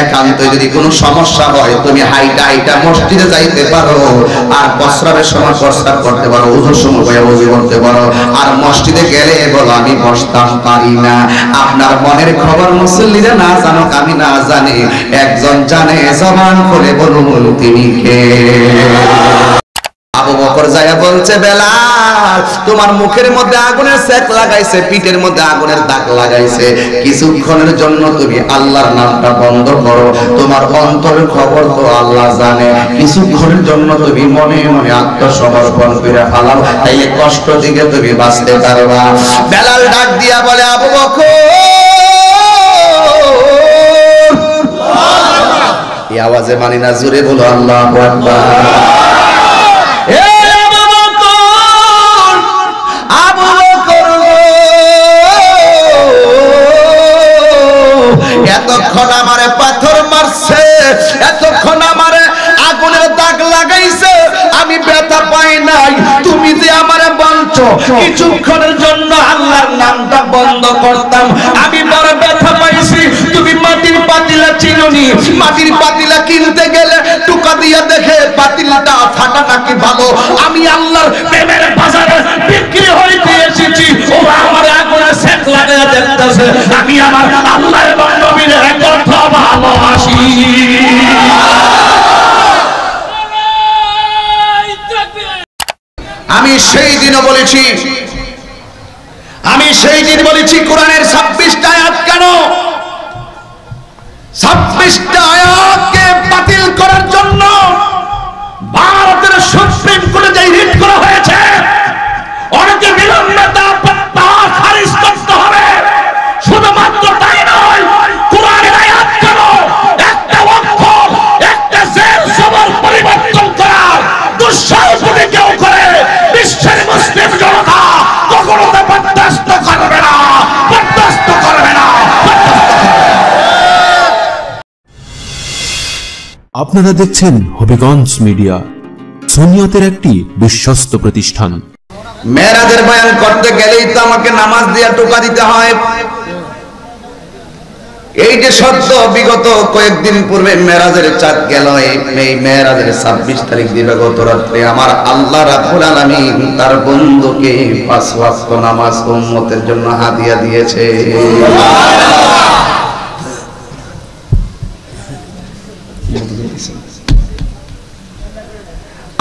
একান্তই যদি কোনো সমস্যা হয় তুমি হাইটা মসজিদে যাইতে পারো, আর প্রস্রাবের সময় প্রস্রাব করতে পারো, ওযুর সময় ওযু করতে পারো। আর মসজিদে গেলে বলো আমি বসতাম পারি না। আপনার মনের খবর মুসল্লিরা না জানুক, আমি না জানি, একজন জানে, জবান খুলে বলুন তিনি কে? আবু বকর যায়া বলছে, বেলাল তোমার মুখের মধ্যে আগুনের সেক লাগাইছে, পিঠের মধ্যে আগুনের দাগ লাগাইছে, কিছুক্ষণের জন্য তুমি আল্লাহর নামটা বন্ধ করো, তোমার অন্তরের খবর তো আল্লাহ জানে, কিছুক্ষণের জন্য তুমি মনে মনে আত্মসমর্পণ করে ফেলাও, তাইলে কষ্ট থেকে তুমি বাঁচতে পারবা। বেলাল ডাক দিয়া বলে, আবু বকর, এই আওয়াজে মানি না, জোরে বলো আল্লাহু আকবার। এতক্ষণ আমারে পাথর মারছে, এতক্ষণ আমারে আগুনের দাগ লাগাইছে, আমি ব্যথা পাই নাই, তুমি যে আমারে বলছো কিছুক্ষণের জন্য আল্লাহর নামটা বন্ধ করতাম, আমি বড় ব্যথা পাইছি। তুমি মাটির পাতিলা চিনুনি, মাটির পাতিলা কিনতে গেলে টুকা দিয়া দেখে পাতিলটা ফাটা নাকি ভালো, আমি আল্লাহর প্রেমের বাজারে বিক্রি হইতে এসেছি, ও আমার আগুনের সেক লাগাইয়া দেখতেছে, আমি আমার আল্লাহর নবীর কথা ভালোবাসি। আমি সেই দিন বলেছি কোরআনের 26টা আয়াত কেন, 26টা আয়াতকে বাতিল করার জন্য ভারতের সুপ্রিম কোর্টে যে রিট করা হয়েছে, অনেকে বিলম্বে তা খারিজ করতে হবে। শুধুমাত্র তাই নয়, কোরআনের আয়াত কেন একটা অক্ষর, একটা জের জবর পরিবর্তন করার দুঃসাহস যদি কেউ করে, বিশ্বের মুসলিম জনতা কখনো তা বরদাস্ত করবে না, বরদাস্ত করবে না। আপনারা দেখছেন হবিগঞ্জ মিডিয়া, সুন্নিয়তের একটি বিশ্বস্ত প্রতিষ্ঠান। মেরাজের বয়ান করতে গেলেই তো আমাকে নামাজ দিয়া টোকা দিতে হয়। এই যে সত্য, বিগত কয়েকদিন পূর্বে মেরাজের চাঁদ গেল, এই মেরাজের 26 তারিখ দিবাগত রাত্রে আমার আল্লাহ রাব্বুল আলামিন তার বন্ধুকে 5 ওয়াক্ত নামাজ উম্মতের জন্য হাদিয়া দিয়েছে।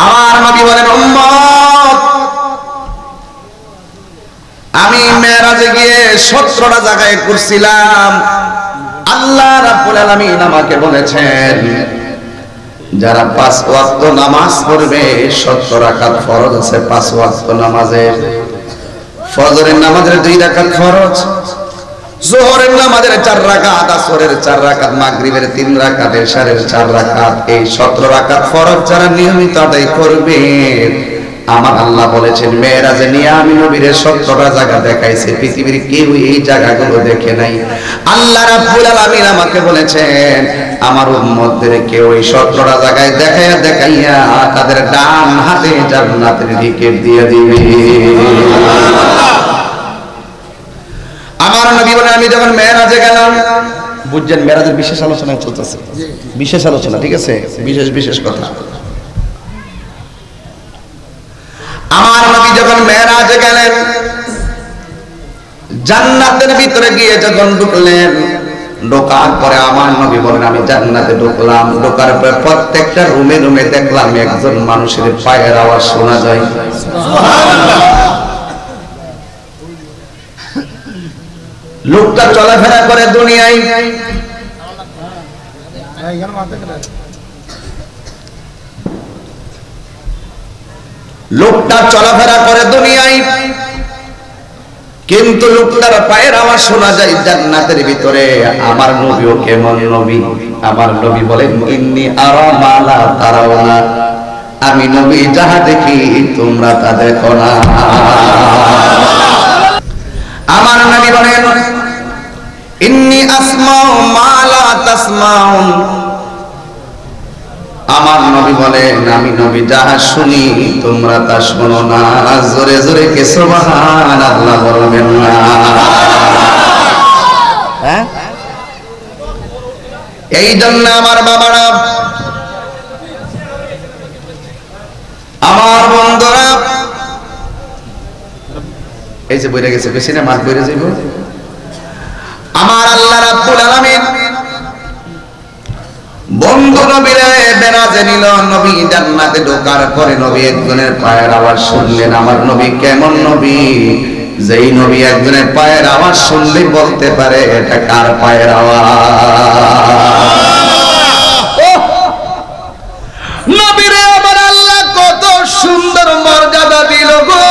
আমার নবী বলেন, উম্মত আমি মেরাজে গিয়ে 17টা জায়গায় ঘুরছিলাম, আল্লাহ রাব্বুল আলামিন আমাকে বলেছেন যারা 5 ওয়াক্ত নামাজ পড়বে, 17 রাকাত ফরজ আছে 5 ওয়াক্ত নামাজের, ফজরের নামাজের 2 রাকাত ফরজ, যোহরের নামাজের 4 রাকাত, আসরের 4 রাকাত, মাগরিবের 3 রাকাত, ইশারের 4 রাকাত, এই 17 রাকাত ফরজ যারা নিয়মিত আদায় করবে, আমার আল্লাহ বলেছেন মেরাজে নিয়ে আমি নবীর 17টা জায়গা দেখাইছি, পৃথিবীর কেউ এই জায়গাগুলো দেখে নাই। আল্লাহ রাব্বুল আলামিন আমাকে বলেছেন আমার উম্মতদের কেউ এই 17টা জায়গায় দেখাইয়া তাদের ডান হাতে জান্নাতের টিকিট দিয়ে দিবে। আমার নবী বলেন আমি যখন মেরাজে গেলাম, বুঝছেন মেরাজের বিশেষ আলোচনা চলতেছে, বিশেষ আলোচনা, ঠিক আছে, বিশেষ কথা। আমার নবী যখন মেরাজে গেলেন, জান্নাতের ভিতরে গিয়ে যখন ঢুকলেন, ঢোকার পরে আমার নবী বলেন আমি জান্নাতে ঢুকলাম, ঢোকার পরে প্রত্যেকটা রুমে রুমে দেখলাম একজন মানুষের পায়ের আওয়াজ শোনা যায়। লোকটা চলাফেরা করে দুনিয়ায়, লোকটা চলাফেরা করে দুনিয়ায়, কিন্তু লোকটার পায়ের আওয়াজ শোনা যায় জান্নাতের ভিতরে। আমার নবীও কেমন নবী, আমার নবী বলেন ইন্নী আরা মা লা তারাউনা, আমি নবী যাহা দেখি তোমরা তা দেখো না। আমার নবী বলেন ইন্নী আসমাউ মা লা তাসমাউন, আমার নবী বলেন আমি নবী যাহা শুনি তোমরা তা শোনো না। জোরে জোরে কে সুবহানাল্লাহ বলবেন না? এই জন্য আমার বাবারা, আমার বন্ধুরা, এই যে বইরে গেছে বেশি না মাঠ বইরে যাইব, আমার আল্লাহ রাব্বুল আলামিন বন্ধু নবীরে বেরাজে নিল। নবী জান্নাতে ঢোকার পরে নবী একজনের পায়ের আওয়াজ শুনলেন। আমার নবী কেমন নবী, যেই নবী একজনের পায়ের আওয়াজ শুনলেই বলতে পারে এটা কার পায়ের আওয়াজ। নবীরে আমার আল্লাহ কত সুন্দর মর্যাদা দিল গো।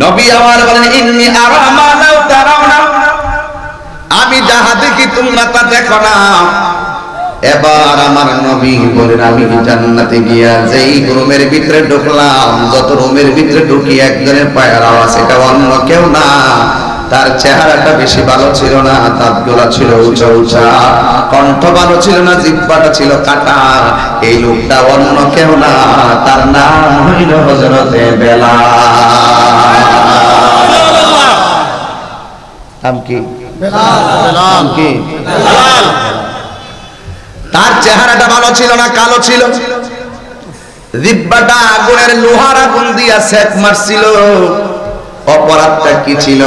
নবী আমার বলেন ইন্নী আরা মা লাউ তারাউনা, আমি যাহা দেখি তোমরা তা দেখো না। এবার আমার নবী বলেন আমি জান্নাতে গিয়া যেই রুমের ভিতরে ঢুকলাম, যত রুমের ভিতরে ঢুকি একজনের পায়ের আওয়াজ, এটা অন্য কেউ না। তার চেহারাটা বেশি ভালো ছিল না, দাঁতগুলা ছিল উঁচা উঁচা, কণ্ঠ ভালো ছিল না, জিহ্বাটা ছিল কাটা। এই লোকটা অন্য কেউ না, তার নাম হইল হযরতে বেলাল। নাম কি? বেলাল। কি বেলাল? তার চেহারাটা ভালো ছিল না, কালো ছিল, জিহ্বাটা আগুনের লোহার আগুন দিয়া সেক মারছিল। অপরাধটা কি ছিল?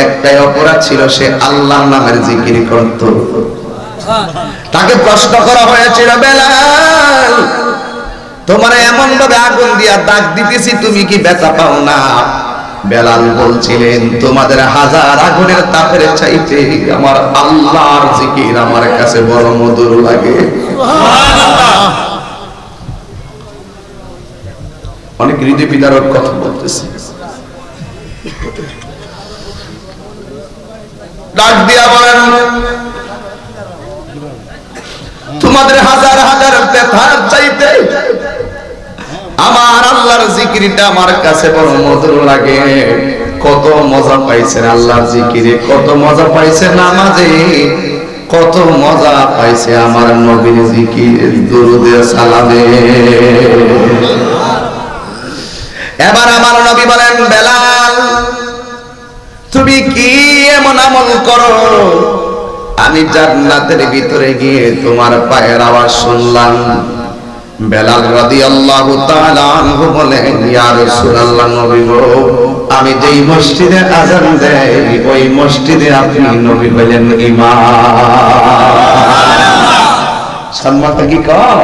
একটাই অপরাধ ছিল, সে আল্লাহর নামের জিকির করত। তাকে প্রশ্ন করা হয়েছিল, বেলাল তোমার এমন ভাবে আগুন দিয়া দাগ দিতেছি, তুমি কি ব্যথা পাও না? বেলাল বলছিলেন তোমাদের হাজার আগুনের তাপের চাইতে আমার আল্লাহর জিকির আমার কাছে বড় মধুর লাগে। অনেক হৃদয় বিদারক কথা বলতেছে। ডাক দিয়া বলেন তোমাদের হাজার হাজার ব্যথার চাইতে আমার আল্লাহর জিকিরটা আমার কাছে বড় মধুর লাগে। কত মজা পাইছেন আল্লাহর জিকিরে, কত মজা পাইছে নামাজে, কত মজা পাইছে আমার নবীর জিকিরে, দুরুদে সালামে। এবার আমার নবী বলেন বেলাল তুমি কি এমন আমল করো, আমি জান্নাতের ভিতরে গিয়ে তোমার পায়ের আওয়াজ শুনলাম। বেলাল রাদিয়াল্লাহু তাআলা আনহু বলেন ইয়া রাসূলুল্লাহ, নবী গো আমি যেই মসজিদে আযান দেই ওই মসজিদে আপনি নবী বলেন ইমাম। সম্মানটা কি কম?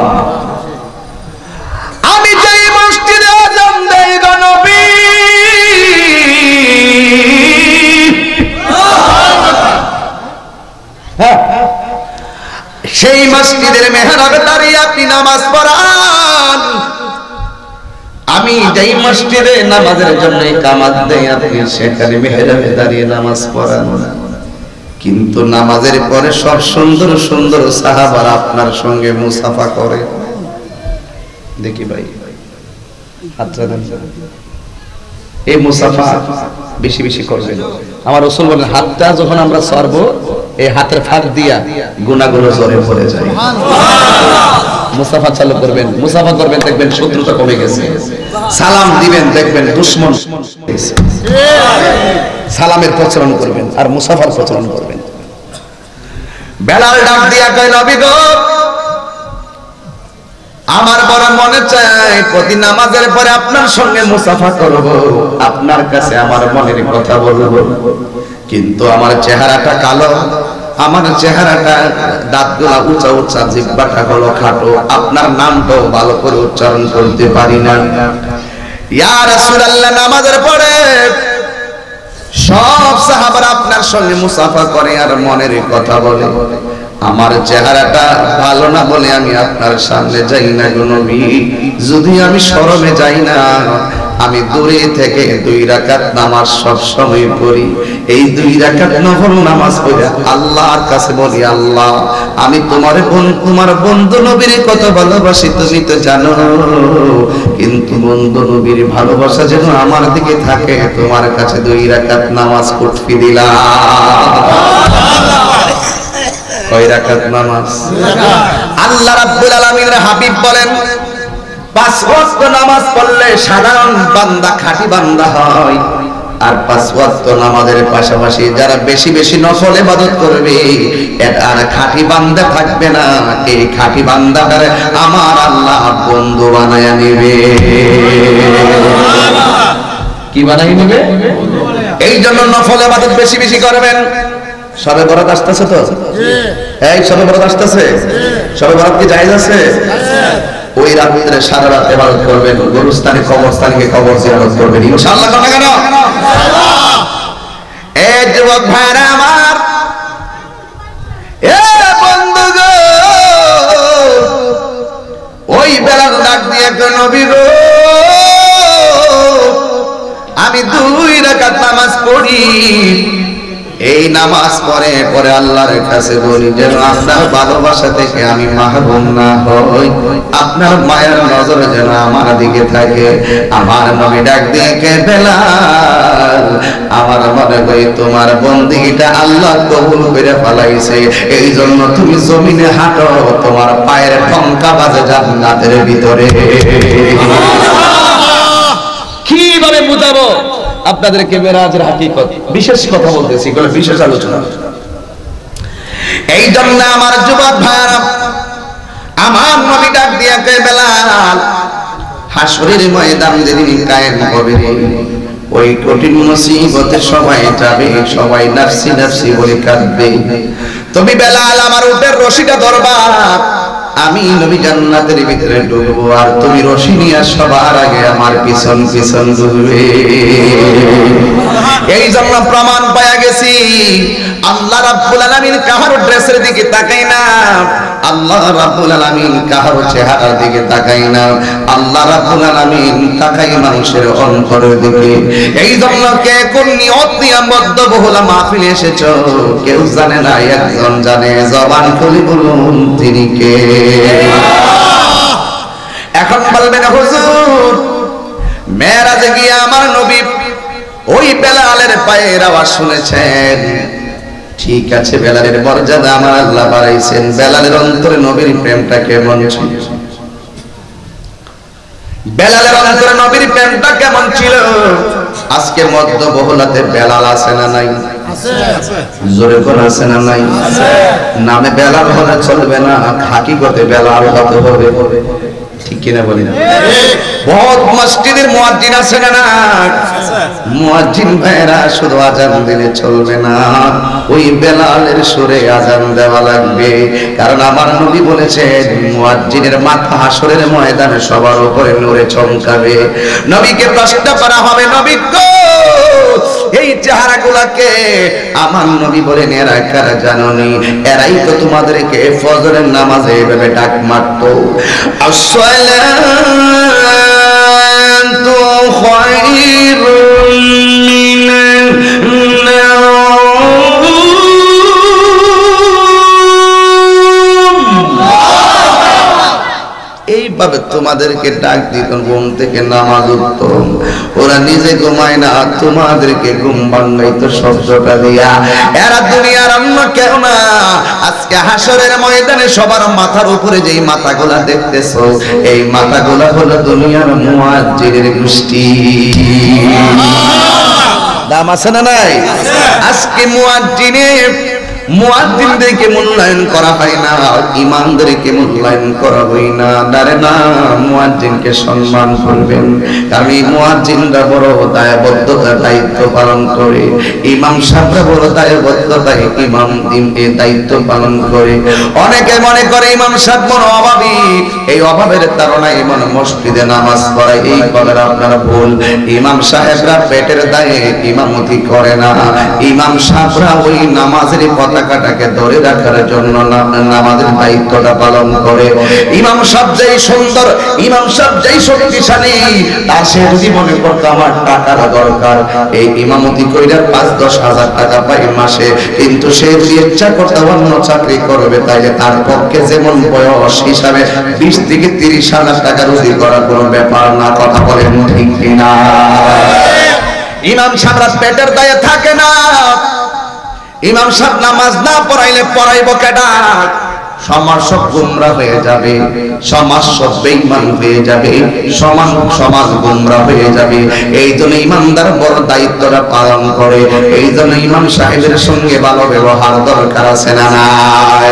আমি যেই মসজিদে আযান দেই গো নবী, সেই মসজিদের মেহরাবে দাঁড়িয়ে আপনি নামাজ পড়ান। আমি যেই মসজিদে নামাজের জন্য ইকামত দেই আপনি সেখানে মেহরাবে দাঁড়িয়ে নামাজ পড়ান। কিন্তু নামাজের পরে সব সুন্দর সুন্দর সাহাবারা আপনার সঙ্গে মুসাফা করে। দেখি ভাই হাতটা দেন, এই মুসাফা বেশি বেশি করবেন। আমার রাসূল বলেন হাতটা যখন আমরা সরব এই হাতের ফাঁক দিয়া গুনাহগুলো জরে পড়ে যায়। মুসাফা চালু করবেন, মুসাফা করবেন দেখবেন শত্রুতা কমে গেছে। সালাম দিবেন দেখবেন দুশমন গেছে। সালামের প্রচলন করবেন আর মুসাফার প্রচলন করবেন। বেলাল ডাক দিয়া কয় নবী গো আমার বড় মনে চায় প্রতি নামাজের পরে আপনার সঙ্গে মুসাফা করব, আপনার কাছে আমার মনের কথা বলবো। কিন্তু আমার চেহারাটা কালো, আমার চেহারাটা দাঁতগুলা উঁচা উঁচা, জিহ্বাটা হলো খাটো, আপনার নামটাও ভালো করে উচ্চারণ করতে পারি না। ইয়া রাসূলুল্লাহ নামাজের পরে সব সাহাবারা আপনার সঙ্গে মুসাফা করে আর মনের কথা বলে, আমার চেহারাটা ভালো না বলে আমি আপনার সামনে যাই না গো নবী। যদি আমি শরমে যাই না, আমি দূরে থেকে 2 রাকাত নামাজ সব সময় পড়ি। এই 2 রাকাত নফল নামাজ পড়ে আল্লাহর কাছে বলি আল্লাহ আমি তোমার বন্ধু নবীর কত ভালোবাসি তুমি তো জানো, কিন্তু বন্ধু নবীর ভালোবাসা যেন আমার দিকে থাকে, তোমার কাছে 2 রাকাত নামাজ পড়তে দিলাম। কয় রাকাত নামাজ? আল্লাহ রাব্বুল আলামিনের হাবিব বলেন 5 ওয়াক্ত নামাজ পড়লে সাধারণ বান্দা খাঁটি বান্দা হয়, আর 5 ওয়াক্ত নামাজের পাশাপাশি যারা বেশি বেশি নফল ইবাদত করবে এটা আর খাঁটি বান্দা থাকবে না, এই খাঁটি বান্দাটারে আমার আল্লাহ বন্ধু বানায়া নেবে। কি বানাই নেবে? এই জন্য নফল ইবাদত বেশি বেশি করবেন। সবে বরাত আসতেছে তো, এই সবে বরাত আসতেছে, সবে বরাত কি জায়েজ আছে? ওই রাতে সারা রাত ইবাদত করবেন, গুরুস্থানে কবরস্থানে কবর জিয়ারত করবেন ইনশাআল্লাহ। কথা কেন? এই যুবক ভাইরা আমার, এ বন্ধু গো, ওই বেলাল ডাক দিয়ে কয় নবী গো, আমি 2 রাকাত নামাজ পড়ি, এই নামাজ পড়ে পরে আল্লাহর কাছে বলি যেন আপনার ভালোবাসা থেকে আমি মাহরুম না হই, আপনার মায়ের নজর যেন আমার দিকে থাকে। আমার নবী ডাক দিয়ে কে বেলাল, আমার মনে হয় তোমার বন্দেগীটা আল্লাহ কবুল করে ফেলাইছে, এই জন্য তুমি জমিনে হাঁটো, তোমার পায়ের ঠঙ্কা বাজে জান্নাতের ভিতরে। কিভাবে বুঝাবো আপনাদেরকে মেরাজের হাকিকত? বিশেষ কথা বলতেছি, কোন বিশেষ আলোচনা। এই জন্য আমার যুবক ভাইরা, আমার নবী ডাক দিয়া কয় বেলাল, হাসরের ময়দান যেদিন কায়েম হবে, ওই কঠিন মুসিবতে সবাই যাবে, সবাই নাফসি নাফসি বলে কাঁদবে, তুমি বেলাল আমার উটের রশিটা ধরবা, আমি নবী জান্নাতের ভিতরে ঢুকবো, আর তুমি রশি নিয়ে সবার আগে আমার পিছন পিছন ঢুকবে। এই জন্য প্রমাণ পাওয়া গেছি, আল্লাহ রাব্বুল আলামিন কাহার ড্রেসের দিকে তাকায় না, আল্লাহ রাব্বুল আলামিন কাহার চেহারার দিকে তাকায় না, আল্লাহ রাব্বুল আলামিন তাকায় মানুষের অন্তরের দিকে। এই জন্য কে কোন নিয়ত নিয়ে মধ্যবহুল মাহফিলে এসেছো কেউ জানে না, একজন জানে, জবান খুলে বলুন তিনি কে। এখন বলবেন হুজুর, মেরাজে গিয়ে আমার নবী ওই বেলালের পায়ের আওয়াজ শুনেছেন, ঠিক আছে, বেলালের মর্যাদা আমার আল্লাহ বাড়াইছেন, বেলালের অন্তরে নবীর প্রেমটা কেমন ছিল, বেলালের অন্তরে নবীর প্রেমটা কেমন ছিল? আজকে মধ্যবহুলাতে বেলাল আছে না নাই? জোরে করে আছে না নাই? নামে বেলাল হলে চলবে না, হাকিকতে বেলাল হতে হবে, ঠিক কিনা বলি না? বহুত মসজিদের মুয়াজ্জিন আছে না? মুয়াজ্জিন ভাইরা শুধু আজান দিলে চলবে না, ওই বেলালের সুরে আজান দেওয়া লাগবে, কারণ আমার নবী বলেছেন মুয়াজ্জিনের মাথা হাসরের ময়দানে সবার উপরে নূরে চমকাবে। নবীকে প্রশ্ন করা হবে, নবী গো, এই চেহারাগুলোকে আমার নবী বলেন এরা কারা জানোনি? এরাই তো তোমাদেরকে ফজরের নামাজে এভাবে ডাক মারতো, আসসালাতু খায়রুম মিনান নাওম। এইভাবে তোমাদেরকে ডাক দিত, ঘুম থেকে নামাজ উঠতো, ওরা নিজে ঘুমায় না, তোমাদেরকে ঘুম ভাঙাইতো শব্দটা দিয়া। এরা দুনিয়ার অন্য কেউ না, আজকে হাসরের ময়দানে সবার মাথার উপরে যেই মাথাগুলা দেখতেছো, এই মাথাগুলা হলো দুনিয়ার মুয়াজ্জিনের গোষ্ঠী। দাম আছে না নাই? আজকে মুয়াজ্জিনদেরকে মূল্যায়ন করা হয় না, ইমামদেরকে মূল্যায়ন করা হয় না। দাঁড়ে না, মুয়াজ্জিনকে সম্মান করবেন, কারণ এই মুয়াজ্জিনরা বড় দায়বদ্ধতার দায়িত্ব পালন করে, ইমাম সাহেবরা বড় দায়বদ্ধতায় এই দায়িত্ব পালন করে। অনেকে মনে করে ইমাম সাহেব বড় অভাবী, এই অভাবের তাড়নায় ইমাম মসজিদে নামাজ পড়ায়, এই কথাটা আপনারা ভুল। ইমাম সাহেবরা পেটের দায়ে ইমামতি করে না, ইমাম সাহেবরা ওই নামাজের পতাকাটাকে ধরে রাখার জন্য নামাজের দায়িত্বটা পালন করে। ইমাম সাহেব যেই সুন্দর, ইমাম সাহেব যেই শক্তিশালী, তার সে যদি মনে করতো আমার টাকার দরকার, এই ইমামতি কইরা 5-10 হাজার টাকা পাই মাসে, কিন্তু সে যদি ইচ্ছা করতে অন্য চাকরি করবে, তাইলে তার পক্ষে যেমন বয়স হিসাবে 20 থেকে 30 হাজার টাকা রুজি করার কোনো ব্যাপার না। কথা বলেন ঠিক কিনা? ইমাম সাহেবরা পেটের দায়ে থাকে না, ইমাম সাহেব নামাজ না পড়াইলে পড়াইব কেডা? সমাজ সব গোমরা হয়ে যাবে, সমাজ সব বেঈমান হয়ে যাবে, সমাজ গোমরা হয়ে যাবে। এই জন্য ইমানদার বড় দায়িত্বটা পালন করে। এই জন্য ইমাম সাহেবের সঙ্গে ভালো ব্যবহার দরকার আছে না নাই?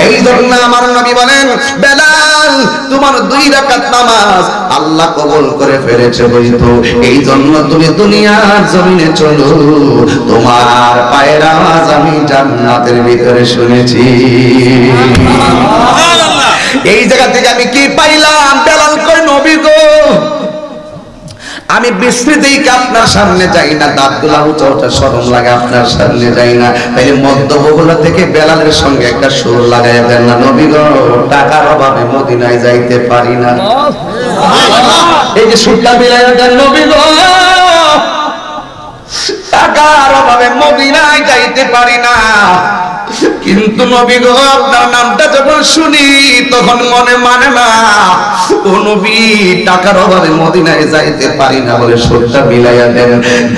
এই জন্য আমার নবী বলেন, বেলাল তোমার 2 রাকাত নামাজ আল্লাহ কবুল করে ফেলেছে বৈধ। এই জন্য তুমি দুনিয়ার জমিনে চলো, তোমার পায়ের আওয়াজ আমি জান্নাতের ভিতরে শুনেছি। এই জায়গা থেকে আমি কি পাইলাম? বেলাল কই নবী গো, আমি বিস্তৃতেই আপনার সামনে যাই না, দাঁতগুলা উঁচা উঁচা শরম লাগে, আপনার সামনে যাই না, তাইলে মধ্যবহুলা থেকে বেলালের সঙ্গে একটা সুর লাগাই দেন না, নবী গো টাকার অভাবে মদিনায় যাইতে পারি না। এই যে সুরটা মিলাই দেন, নবী গো টাকার অভাবে মদিনায় যাইতে পারি না, কিন্তু নবী গো আপনার নামটা যখন শুনি তখন মনে মানে না, ও নবী টাকার অভাবে মদিনায় যাইতে পারি না বলে সুরটা মিলাইয়া দেন।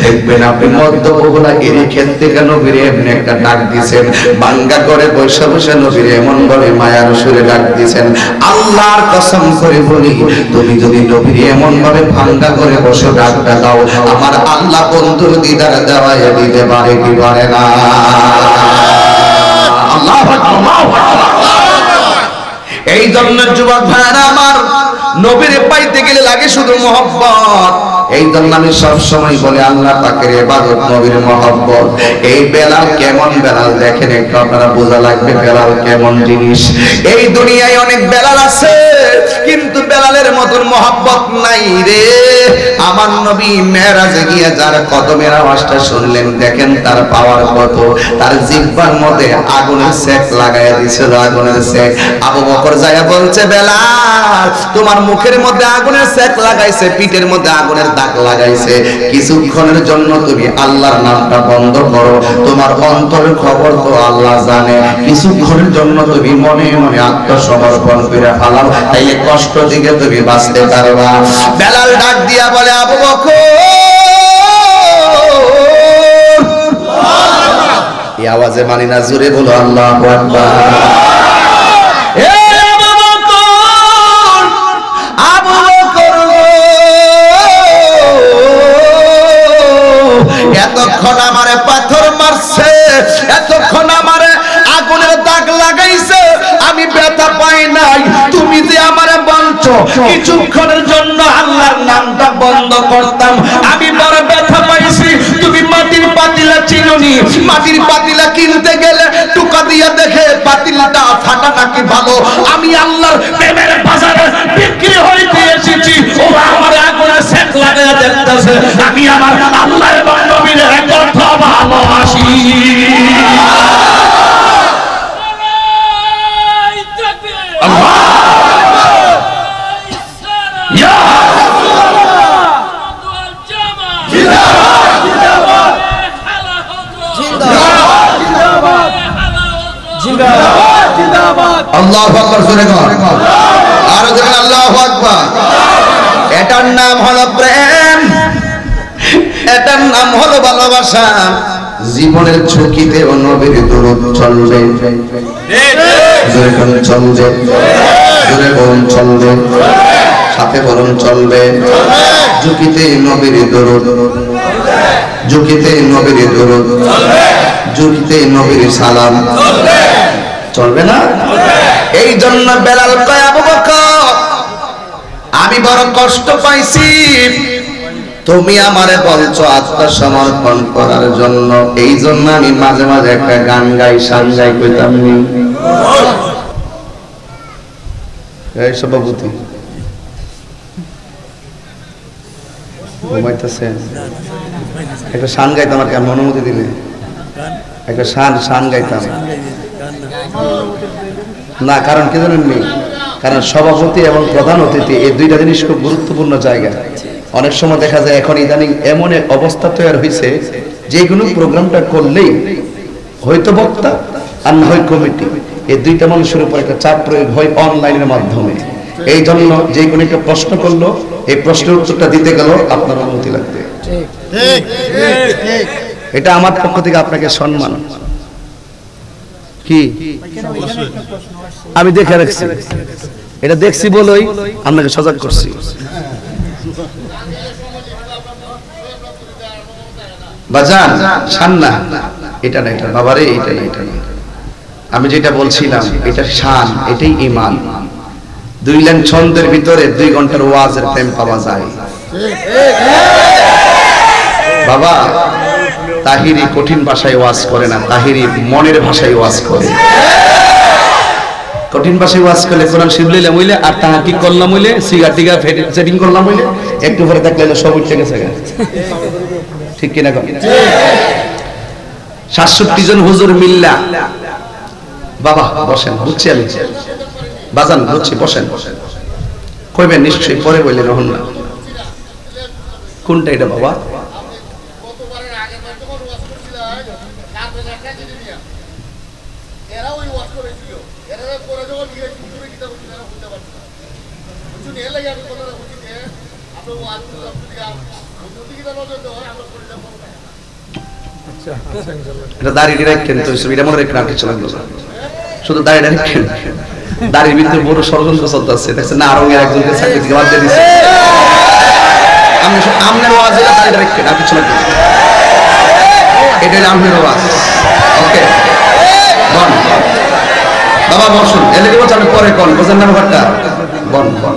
দেখবেন আপনি মধ্যবহুলা এরি ক্ষেত থেকে নবীরে এমনি একটা ডাক দিয়েছেন, বাঙ্গা করে বসে বসে নবীরে এমন বলে মায়ার সুরে ডাক দিয়েছেন। আল্লাহর কসম করে বলি, তুমি যদি নবীরে এমন ভাবে ভাঙ্গা করে বসে ডাকটা দাও, আমার আল্লাহ বন্ধুর দিদার দেওয়াইয়া দিতে পারে কি পারে না? এই জন্য যুবক ভাইরা আমার, নবীরে পাইতে গেলে লাগে শুধু মহব্বত। এই জন্য আমি সব সময় বলি আল্লাহ পাকের ইবাদত, নবীর মহব্বত। এই বেলাল কেমন বেলাল দেখেন একটু, আপনারা বোঝা লাগবে বেলাল কেমন জিনিস। এই দুনিয়ায় অনেক বেলাল আছে, কিন্তু বেলালের মতন মহব্বত নাই রে। আমার নবী মেরাজে গিয়ে যার কদমের আওয়াজটা শুনলেন, দেখেন তার পাওয়ার কত। তার জিহ্বার মধ্যে আগুনের সেক লাগাইয়া দিয়েছিল, আগুনের সেক। আবু বকর যায়া বলছে, বেলাল তোমার মুখের মধ্যে আগুনের সেক লাগাইছে, পিঠের মধ্যে আগুনের দাগ লাগাইছে, কিছুক্ষণের জন্য তুমি আল্লাহর নামটা বন্ধ করো, তোমার অন্তরের খবর তো আল্লাহ জানে, কিছুক্ষণের জন্য তুমি মনে মনে আত্মসমর্পণ করে ফেলাও, তাইলে কষ্ট থেকে তুমি বাঁচতে পারবা। বেলাল ডাক দিয়া বলে, আবু বকর, এই আওয়াজে মানি না, জোরে বলো আল্লাহু আকবার। এতক্ষণ আমারে পাথর মারছে, এতক্ষণ আমারে আগুনের দাগ লাগাইছে, আমি ব্যথা পাই নাই, তুমি যে আমারে বলছো কিছুক্ষণের জন্য আল্লাহর নামটা বন্ধ করতাম, আমি বড় ব্যথা পাইছি। তুমি মাটির পাতিলা চিনুনি, মাটির পাতিলা কিনতে গেলে টুকা দিয়া দেখে পাতিলাটা ফাটা নাকি ভালো, আমি আল্লাহর প্রেমের বাজারে বিক্রি হইতে এসেছি, ওরা আমার আগুনে সেক লাগাইয়া দেখতেছে, আমি আমার আল্লাহর নবীর কথা ভালোবাসি। আল্লাহু আকবার, জোরে বল, আর জোরে আল্লাহু আকবার। এটার নাম হলো প্রেম, এটার নাম হলো ভালোবাসা। জীবনের ঝুঁকিতে ও নবীর দরুদ চলবে, জোরে বলুন চলবে, জোরে বলুন চলবে, সাথে বলুন চলবে। ঝুঁকিতে নবীর দরুদ, ঝুঁকিতে নবীর দরুদ, ঝুঁকিতে নবীর সালাম চলবে না? এই জন্য বেলাল কয়, আবু বকর আমি বড় কষ্ট পাইছি, তুমি আমারে বলছো আত্মসমর্পণ করার জন্য, এই জন্য আমি মাঝে মাঝে একটা গান গাই, শান গাই কইতাম নি। এই সভাপতি ঘুমাইতেছেন, একটা শান গাইতাম আর কি, আমি অনুমতি দিলে একটা শান গাইতাম না, কারণ কি জানেন নি, কারণ সভাপতি এবং প্রধান অতিথি এই দুইটা জিনিস খুব গুরুত্বপূর্ণ জায়গা। অনেক সময় দেখা যায় এখন ইদানিং এমন এক অবস্থা তৈরি হয়েছে, যে কোনো প্রোগ্রামটা করলেই হয়তো বক্তা আর না হয় কমিটি, এই দুইটা মানুষের উপর একটা চাপ প্রয়োগ হয় অনলাইনের মাধ্যমে। এই জন্য যে কোনো একটা প্রশ্ন করলো, এই প্রশ্নের উত্তরটা দিতে গেল আপনার অনুমতি লাগবে। এটা আমার পক্ষ থেকে আপনাকে সম্মান। কি আমি দেখে রাখছি, এটা দেখছি বলেই আপনাকে সজাগ করছি। বাজান শান না, এটা না, এটা বাবারে, এটা না, এটা না। আমি যেটা বলছিলাম এটা শান, এটাই ঈমান। 2 লাইন ছন্দের ভিতরে 2 ঘন্টার ওয়াজের প্রেম পাওয়া যায়। বাবা তাহিরি কঠিন ভাষায় ওয়াজ করে না, তাহিরি মনের ভাষায় ওয়াজ করে। কঠিন ভাষায় ওয়াজ করলে কোরআন শিবলাইলাম হইলে আর তাহা কি করলাম হইলে সিগার টিগা সেটিং করলাম হইলে একটু পরে দেখলে সব উঠে গেছে। ঠিক কিনা? 67 জন হুজুর মিল্লা। বাবা বসেন, বুঝছি আমি বাজান, বুঝছি, বসেন। কইবেন নিশ্চয়ই, পরে বললেন হন না। কোনটা এটা বাবা? এটা দাড়িটা রাখেন তো, এটা মনে রাখেন, আর কিছু লাগলো না, শুধু দাড়িটা রাখেন। দাড়ির ভিতরে বড় ষড়যন্ত্র চলতেছে, দেখছেন না? আরঙ্গের একজনকে চাকরি থেকে বাদ দিয়ে দিচ্ছে। আমনের ওয়াজ, এটা দাড়িটা রাখেন, আর কিছু লাগলো না। এটা হলো আমনের ওয়াজ। ওকে বন বাবা বসুন, এলে কি বলছেন পরে কোন বোঝেন না ব্যাপারটা? বন বন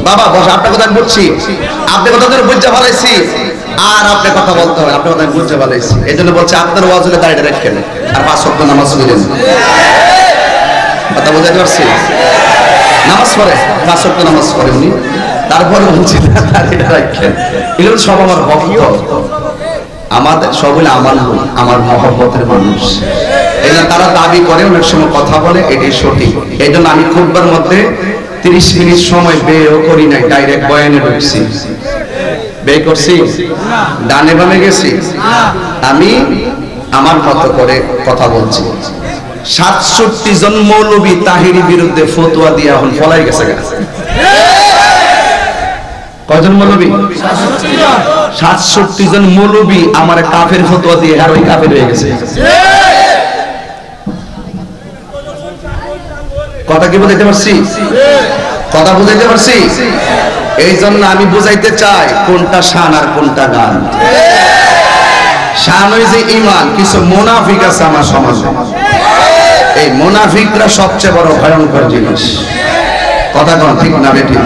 বাবা বস, আপনার কথা বুঝছি, আপনার কথা ধরে বুঝতে পারছি, আর আপনি কথা বলতে হবে, আপনার কথা বুঝতে পারছি। এই জন্য বলছে আপনার ওয়াজ হলে দাঁড়িয়ে রাখেন আর 5 ওয়াক্ত নামাজ পড়েন। কথা বুঝতে পারছি? নামাজ পড়ে, 5 ওয়াক্ত নামাজ পড়ে উনি, তারপরে বলছি দাঁড়িয়ে রাখেন। এগুলো সব আমার ভক্ত, আমাদের সব হলে আমার মহব্বতের মানুষ। এই জন্য তারা দাবি করে, অনেক সময় কথা বলে, এটাই সঠিক। এই জন্য আমি খুতবার মধ্যে 30 মিনিট সময় ব্যয়ও করি নাই, ডাইরেক্ট বয়ানে ঢুকছি। ব্যয় করছি? ডানে বামে গেছি? আমি আমার মতো করে কথা বলছি। 67 জন মৌলবী তাহিরি বিরুদ্ধে ফতোয়া দিয়ে এখন ফলাই গেছে। কয়জন মৌলবী? 67 জন মৌলবী আমার কাফের ফতোয়া দিয়ে আর ওই কাফের হয়ে গেছে। কথা কি বুঝাইতে পারছি? কথা বুঝাইতে পারছি? এই জন্য আমি বুঝাইতে চাই কোনটা শান আর কোনটা গান। শান হইছে ঈমান, কিছু মুনাফিক আছে আমার সমাজে, এই মুনাফিকরা সবচেয়ে বড় ভয়ঙ্কর জিনিস। কথা কোন ঠিক না বেটি?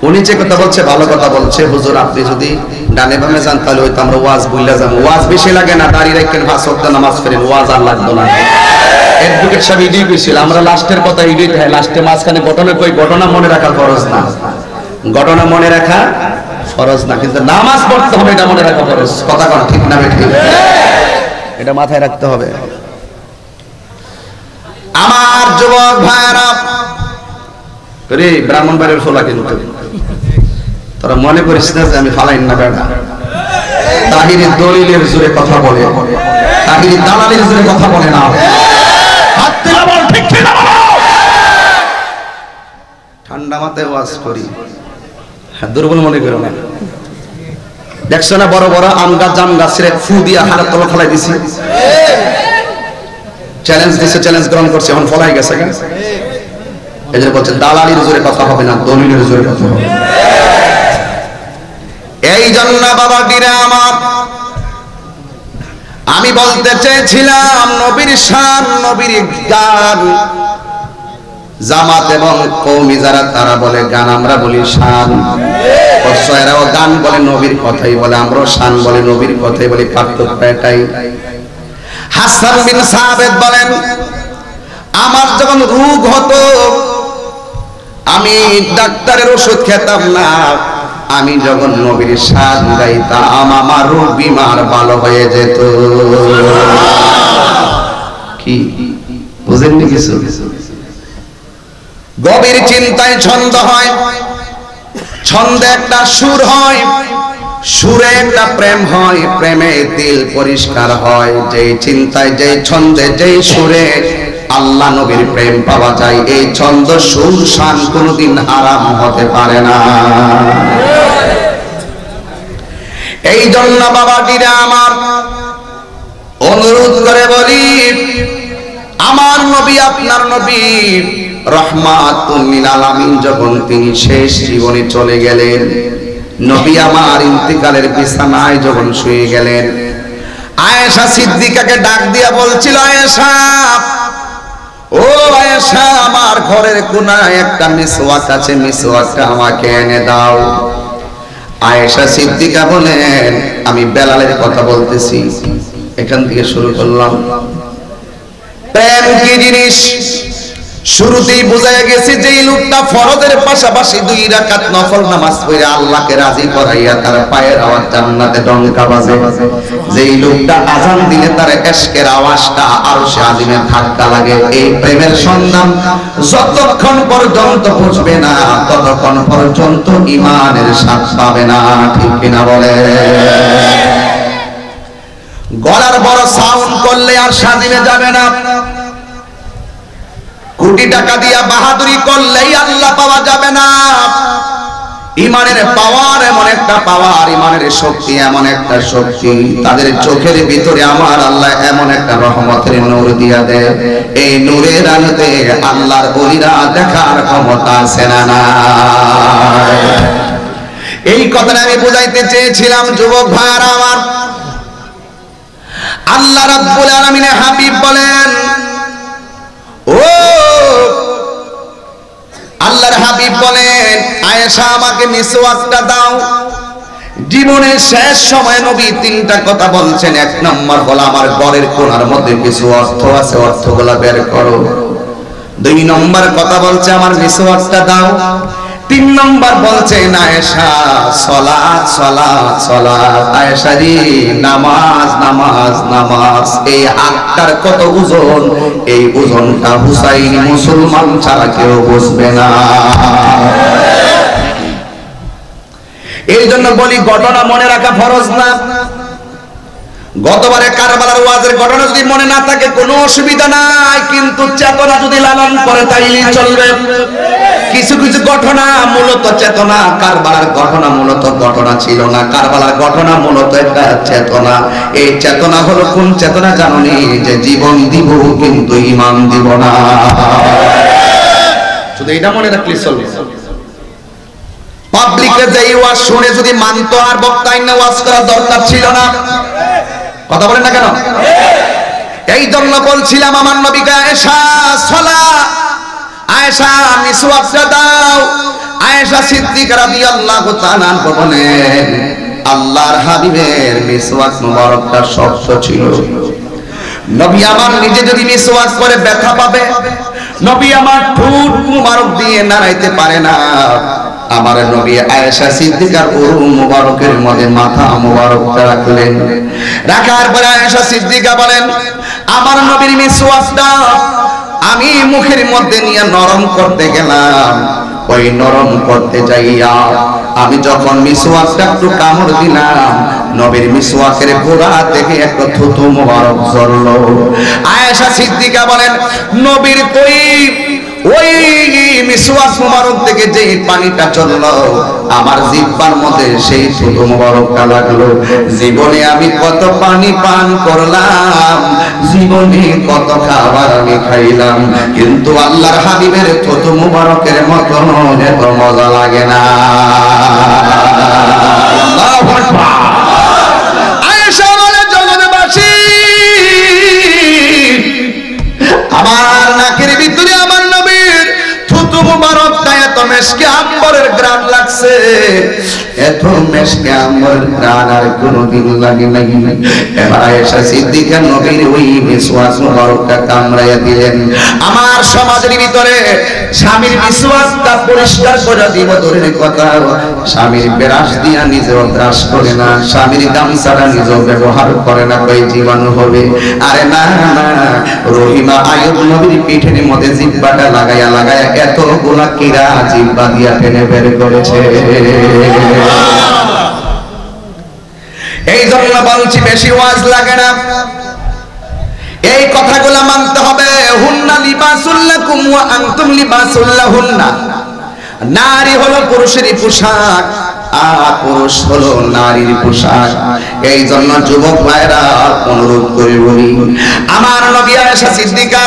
উনি যে কথা বলছে ভালো কথা বলছে। হুজুর আপনি যদি ডানে বামে যান তাহলে হয়তো আমরা ওয়াজ বুঝলা যাবো। ওয়াজ বেশি লাগে না, দাঁড়িয়ে রাখেন, 5 ওয়াক্ত নামাজ পড়েন, ওয়াজ আর লাগতো না। অ্যাডভোকেট সাহেব ইডিয়ে কইছিল, আমরা লাস্টের কথা ইডিয়ে হয়, লাস্টে মাঝখানে ঘটনা কই, ঘটনা মনে রাখা ফরজ না, ঘটনা মনে রাখা ফরজ না, কিন্তু নামাজ পড়তে হবে এটা মনে রাখা ফরজ। কথা কোন ঠিক না বেটি? এটা মাথায় রাখতে হবে। আমার যুবক ভাইরা রে, ব্রাহ্মণবাড়ির ফোলা কিন্তু তোরা মনে করিস না যে আমি ফালাইন না বেড়া। তাহিরি দলিলের জোরে কথা বলে, তাহিরি দালালের জোরে কথা বলে না। ঠান্ডা মাথায় ওয়াজ করি, দুর্বল মনে করো না। দেখছো না বড় বড় আম গাছ জাম গাছের ফু দিয়া হাড়ের তলা ফলাই দিছি, চ্যালেঞ্জ দিছে, চ্যালেঞ্জ গ্রহণ করছে, এখন ফলাই গেছে। এই জন্য বলছে দালালির জোরে কথা হবে না, দলিলের জোরে কথা হবে। এই জন্য বাবা দিরা আমার, আমি বলতে চেয়েছিলাম নবীর শান, নবীর গান। জামাত এবং কওমি যারা তারা বলে গান, আমরা বলি শান। এরাও গান বলে, নবীর কথাই বলে, আমরাও শান বলে, নবীর কথাই বলি, পার্থক্য এটাই। হাসান বিন সাবিত বলেন, আমার যখন রোগ হতো আমি ডাক্তারের ওষুধ খেতাম না, আমি যখন নবীর শান গাইতাম আমার রোগ বিমার ভালো হয়ে যেত। কি বুঝেননি কিছু? গভীর চিন্তায় ছন্দ হয়, ছন্দে একটা সুর হয়, সুরে একটা প্রেম হয়, প্রেমে দিল পরিষ্কার হয়। যেই চিন্তায়, যেই ছন্দে, যেই সুরে আল্লাহ নবীর প্রেম পাওয়া যায়, এই ছন্দ সুর শান কোনদিন হারাম হতে পারে না। এই জন্য বাবা দিরা আমার অনুরোধ করে বলি, আমার নবী আপনার নবী রহমাতুল লিল আলামিন যখন তিনি শেষ জীবনে চলে গেলেন, নবী আমার ইন্তিকালের বিছানায় যখন শুয়ে গেলেন, আয়েশা সিদ্দিকাকে ডাক দিয়া বলছিল, আয়েশা, ও আয়েশা, আমার ঘরের কোনায় একটা মিসওয়াক আছে, মিসওয়াকটা আমাকে এনে দাও। আয়েশা সিদ্দিকা বলেন, আমি বেলালের কথা বলতেছি। এখান থেকে শুরু করলাম। প্রেম কি জিনিস শুরুতেই বুঝায় গেছি যে এই লোকটা ফরজের পাশাপাশি 2 রাকাত নফল নামাজ পড়ে আল্লাহকে রাজি করাইয়া তার পায়ের আওয়াজ জান্নাতে ডঙ্কা বাজে। যেই লোকটা আযান দিলে তার ইশকের আওয়াজটা আরশে আজিমে ধাক্কা লাগে। এই প্রেমের সন্ধান যতক্ষণ পর্যন্ত বুঝবে না ততক্ষণ পর্যন্ত ঈমানের স্বাদ পাবে না। ঠিক কিনা বলে? গলার বড় সাউন্ড করলে আর সাজিমে যাবে না। কোটি টাকা দিয়া বাহাদুরি করলেই আল্লাহ পাওয়া যাবে না। ঈমানের পাওয়ার এমন একটা পাওয়ার, ঈমানের শক্তি এমন একটা শক্তি, তাদের চোখের ভিতরে আমার আল্লাহ এমন একটা রহমতের নূর দিয়া দেয়, এই নূরের আলোতে আল্লাহর ওলিরা দেখার ক্ষমতা আছে না নাই? এই কথাটা আমি বুঝাইতে চেয়েছিলাম যুবক ভাইরা আমার। আল্লাহ রাব্বুল আলামিনের হাবিব বলেন, ও আল্লাহর হাবিব বলেন, আয়েশা আমাকে মিসওয়াকটা দাও। জীবনের শেষ সময় নবী 3টা কথা বলছেন। 1 নম্বর হলো আমার ঘরের কোণার মধ্যে কিছু অর্থ আছে, অর্থগুলো বের করো। 2 নম্বর কথা বলছে আমার মিসওয়াকটা দাও। 3 নম্বর বলছে আয়েশা সালাত সালাত সালাত। আয়েশা রে নামাজ নামাজ নামাজ। এই হাতটার কত ওজন, এই ওজনটা হুসাইন মুসলমান ছাড়া কেউ বুঝবে না। এই জন্য বলি ঘটনা মনে রাখা ফরজ না। গতবারে কারবালার ওয়াজের ঘটনা যদি মনে না থাকে কোনো অসুবিধা নাই, কিন্তু চেতনা যদি লালন করে তাইলেই চলবে। কিছু কিছু ঘটনা মূলত চেতনা, কারবালার ঘটনা মূলত ঘটনা ছিল না। কারবালার ঘটনা মূলত একটা চেতনা। এই চেতনা হলো কোন চেতনা জানোনি? যে জীবন দিব কিন্তু ঈমান দিব না। শুধু এটা মনে রাখলে চলবে। পাবলিকে যে ওয়াজ শুনে যদি মানতো আর বক্তাই না ওয়াজ করার দরকার ছিল না। কথা বলেন না কেন? এই জন্য বলছিলাম আমার নবীকে আয়েশা সালাত, আয়েশা মিসওয়াকটা দাও। আয়েশা সিদ্দিকা রাদিয়াল্লাহু তাআলা বলেন, আল্লাহর হাবিবের মিসওয়াক মুবারকটা শক্ত ছিল। নবী আমার নিজে যদি মিসওয়াক করে ব্যথা পাবে, নবী আমার ঠোঁট মুবারক দিয়ে নাড়াইতে পারে না। আমার নবী আয়েশা সিদ্দিকার উরু মুবারকের মধ্যে মাথা মুবারকটা রাখলেন। রাখার পরে আয়েশা সিদ্দিকা বলেন, আমার নবীর মিসওয়াকটা আমি মুখের মধ্যে নিয়ে নরম করতে গেলাম। ওই নরম করতে যাইয়া আমি যখন মিসওয়াকটা একটু কামড় দিলাম, নবীর মিসওয়াকের গোড়া থেকে একটা থুতু মুবারক ঝরলো। আয়েশা সিদ্দিকা বলেন, নবীর ওই মিসওয়াক মুবারক থেকে যে পানিটা চললো আমার জিহ্বার মধ্যে সেই থুতু মুবারকটা লাগলো। জীবনে আমি কত পানি পান করলাম, জীবনে কত খাবার আমি খাইলাম, কিন্তু আল্লাহর হাবিবের থুতু মুবারকের মতো এত মজা লাগে না। আল্লাহু আকবার। আয়েশা বলে, জগৎবাসী আমার নাকের ভিতরে আমার নবীর থুতু মুবারকটা এত মেশকে আম্বরের ঘ্রাণ লাগছে, এত মেশকে আম্বরের ঘ্রাণ আর কোনোদিন লাগে নাই। এবার আয়েশা সিদ্দিকা নবীর ওই মিসওয়াক মুবারকটা কামড়াইয়া দিলেন। আমার সমাজের ভিতরে স্বামীর মিসওয়াকটা পরিষ্কার করে দিব দূরের কথা, স্বামীর ব্রাশ দিয়া নিজেও ব্রাশ করে না, স্বামীর গামছাটা নিজেও ব্যবহার করে না, কই জীবাণু হবে। আরে না না, রহিমা আয়ুব নবীর পিঠের মধ্যে জিহ্বাটা লাগাইয়া লাগাইয়া এতগুলা কিরা জিহ্বা দিয়া টেনে বের করেছে। এই জন্য বলছি বেশি ওয়াজ লাগে না, এই কথাগুলো মানতে হবে। হুন্না লিবাসুল লাকুম ওয়া আনতুম লিবাসুল লাহুন্না। নারী হলো পুরুষেরই পোশাক পুরুষ হলো নারীর পোশাক। এই জন্য যুবক ভাইরা অনুরোধ করে বলি, আমার নবী আয়েশা সিদ্দিকা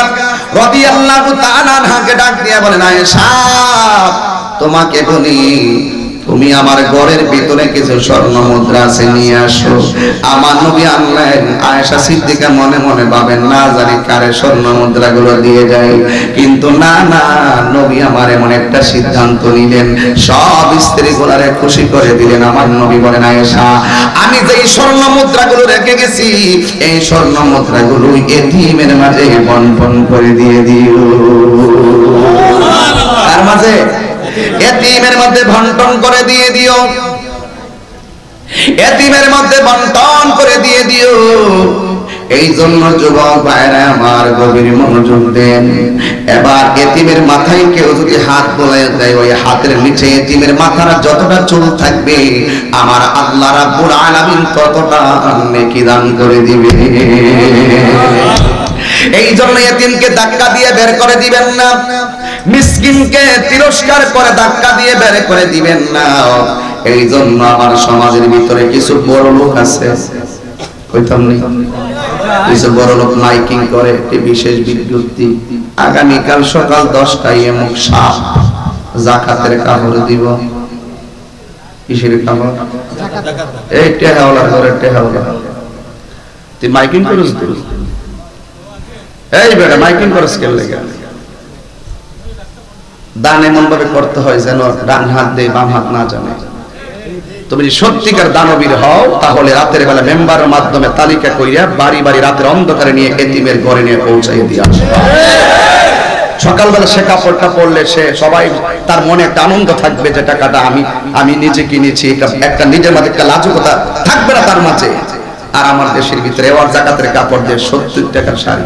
রাদিয়াল্লাহু তাআলা আনহাকে ডাক দিয়ে বলেন, আয়েশা তোমাকে বলি, তুমি আমার ঘরের ভিতরে কিছু স্বর্ণ মুদ্রা আছে নিয়ে আসো। আমার নবী আনলেন। আয়েশা সিদ্দিকা মনে মনে ভাবেন, না জানি কারে স্বর্ণ মুদ্রাগুলো দিয়ে যায়। কিন্তু না না, নবী আমার এমন একটা সিদ্ধান্ত নিলেন, সব স্ত্রীগুলারে খুশি করে দিলেন। আমার নবী বলেন, আয়েশা আমি যেই স্বর্ণ মুদ্রাগুলো রেখে গেছি, এই স্বর্ণ মুদ্রাগুলো এতিমের মাঝে বন্টন করে দিয়ে দিও। তার মাঝে এতিমের মধ্যে বন্টন করে দিয়ে দিও, এতিমের মধ্যে বন্টন করে দিয়ে দিও। এই জন্য যুবক ভাইরা আমার গভীর মনোযোগ দেন। এবার এতিমের মাথায় কেউ যদি হাত বোলায় দেয়, ওই হাতের নিচে এতিমের মাথার যতটা চুল থাকবে আমার আল্লাহ রাব্বুল আলামিন ততটা নেকি দান করে দিবে। এই জন্য এতিমকে ধাক্কা দিয়ে বের করে দিবেন না, মিসকিনকে তিরস্কার করে ধাক্কা দিয়ে বের করে দিবেন না। এই জন্য আমার সমাজের ভিতরে কিছু বড় লোক আছে, কইতাম নেই, কিছু বড় লোক মাইকিং করে বিশেষ বিজ্ঞপ্তি, আগামীকাল সকাল 10টায় এমুক সাপ যাকাতের কাপড় দিব। কিসের কাপড়? এই টেহাওয়ালার ঘরে টেহাওয়ালা। তুই মাইকিং করিস? এই বেটা মাইকিং করিস কেন লাগে? দান এমন ভাবে করতে হয় যেন ডান হাত দিয়ে বাম হাত না জানে। তুমি যদি সত্যিকার দানবীর হও, তাহলে রাতের বেলা মেম্বারের মাধ্যমে তালিকা কইরা বাড়ি বাড়ি রাতের অন্ধকারে নিয়ে এতিমের ঘরে নিয়ে পৌঁছাই দিয়ে আসো। সকালবেলা সে কাপড়টা পরলে সে সবাই তার মনে একটা আনন্দ থাকবে যে টাকাটা আমি নিজে কিনেছি, একটা নিজের মাঝে একটা লাজুকতা থাকবে না তার মাঝে। আর আমার দেশের ভিতরে এবার যাকাতের কাপড় দিয়ে 70 টাকার শাড়ি,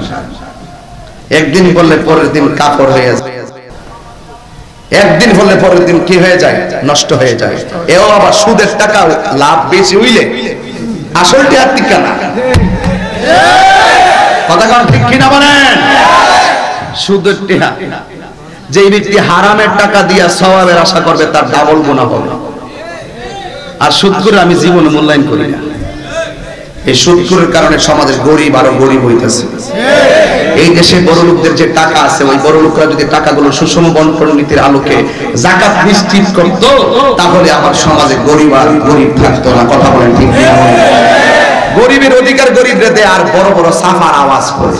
একদিন বললে পরের দিন কাপড় হয়ে যায়, একদিন বললে পরের দিন কি হয়ে যায়? নষ্ট হয়ে যায়। এও আবার সুদের টাকা লাভ বেশি হইলে আসলটি আর ঠিক না। কথা কোন ঠিক কিনা বলেন? সুদের টাকা যেই ব্যক্তি হারামের টাকা দিয়া সওয়াবের আশা করবে তার ডাবল গুনাহ হবে। আর সুদ করে আমি জীবনে মূল্যায়ন করি না। এই সুদখোরের কারণে সমাজের গরিব আরো গরিব হইতেছে। এই দেশে বড় লোকদের যে টাকা আছে, ওই বড় লোকরা যদি টাকাগুলো সুষম বন্টন নীতির আলোকে যাকাত নিশ্চিত করত, তাহলে আমার সমাজে গরিব আর গরিব থাকতো না। কথা বলেন ঠিক না? গরিবের অধিকার গরিবরে দেয়, আর বড় বড় সাফার আওয়াজ করে,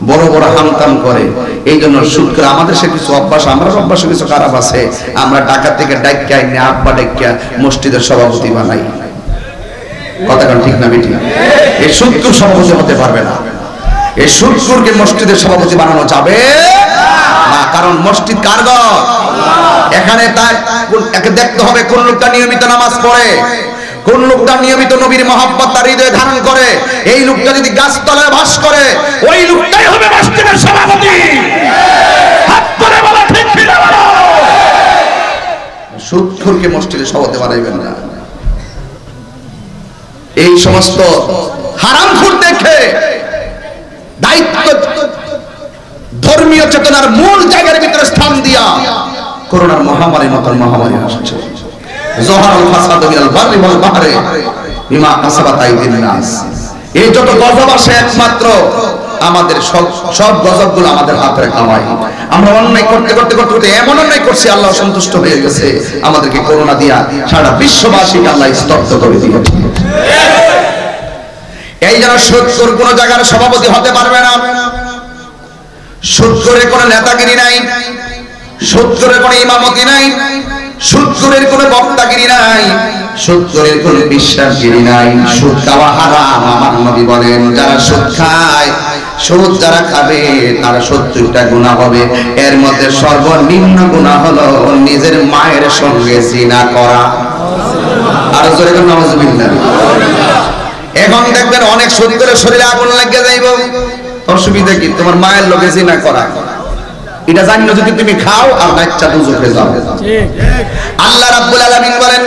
বড় বড় হামতাম করে। এই জন্য সুদ করে আমাদের সে কিছু অভ্যাস, আমরা অভ্যাস কিছু খারাপ আছে। আমরা টাকা থেকে ডাক্কা এনে আব্বা ডাক্কা মসজিদের সভাপতি বানাই। কথা কোন ঠিক না বেটি? এই সুদখোর সভাপতি হতে পারবে না। এই সুদখোরকে মসজিদের সভাপতি বানানো যাবে না, কারণ মসজিদ কার ঘর? এখানে তার দেখতে হবে কোন লোকটা নিয়মিত নামাজ পড়ে, কোন লোকটা নিয়মিত নবীর মহব্বত তার হৃদয়ে ধারণ করে। এই লোকটা যদি গাছতলায় বাস করে, ওই লোকটাই হবে মসজিদের সভাপতি। হাত তুলে বলো ঠিক কি না বলো? সুদখোরকে মসজিদের সভাপতি বানাইবেন না। এই সমস্ত হারামখোর দেখে দায়িত্ব ধর্মীয় চেতনার মূল জায়গার ভিতরে স্থান দিয়া করোনার মহামারীর মতন মহামারী আসছে। জোহারুল ফাসাদু মিনাল বাররি ওয়াল বাহরি বিমা কাসাবাত আইদিন নাস। এই যত গজব আসে একমাত্র আমাদের সব গজবগুলো আমাদের হাতের কামাই। আমরা অন্যায় করতে করতে করতে করতে এমন অন্যায় করছি, আল্লাহ সন্তুষ্ট হয়ে গেছে, আমাদেরকে করোনা দিয়া সারা বিশ্ববাসীকে আল্লাহ স্তব্ধ করে দিয়েছে। এই জন্য সুদখোর কোন জায়গার সভাপতি হতে পারবে না। সুদখোরের কোন নেতাগিরি নাই, সুদখোরের কোন ইমামতি নাই, সুদখোরের কোন বক্তাগিরি নাই, সুদখোরের কোন বিশ্বাসগিরি নাই। সুদ খাওয়া হারাম। আমার নবী বলেন, যারা সুদ খায়, সুদ যারা খাবে তার 70টা গুনাহ হবে। এর মধ্যে সর্বনিম্ন গুনাহ হলো নিজের মায়ের সঙ্গে জিনা করা। আর জোরে কোন নাউজুবিল্লাহ। এখন দেখবেন অনেক সুদ করে শরীরে আগুন লেগে যাইব, অসুবিধা কি? তোমার মায়ের লগে জিনা করা, এটা জানো যদি তুমি খাও আর বাচ্চা দুজকে যাও। আল্লাহ রাব্বুল আলামিন বলেন,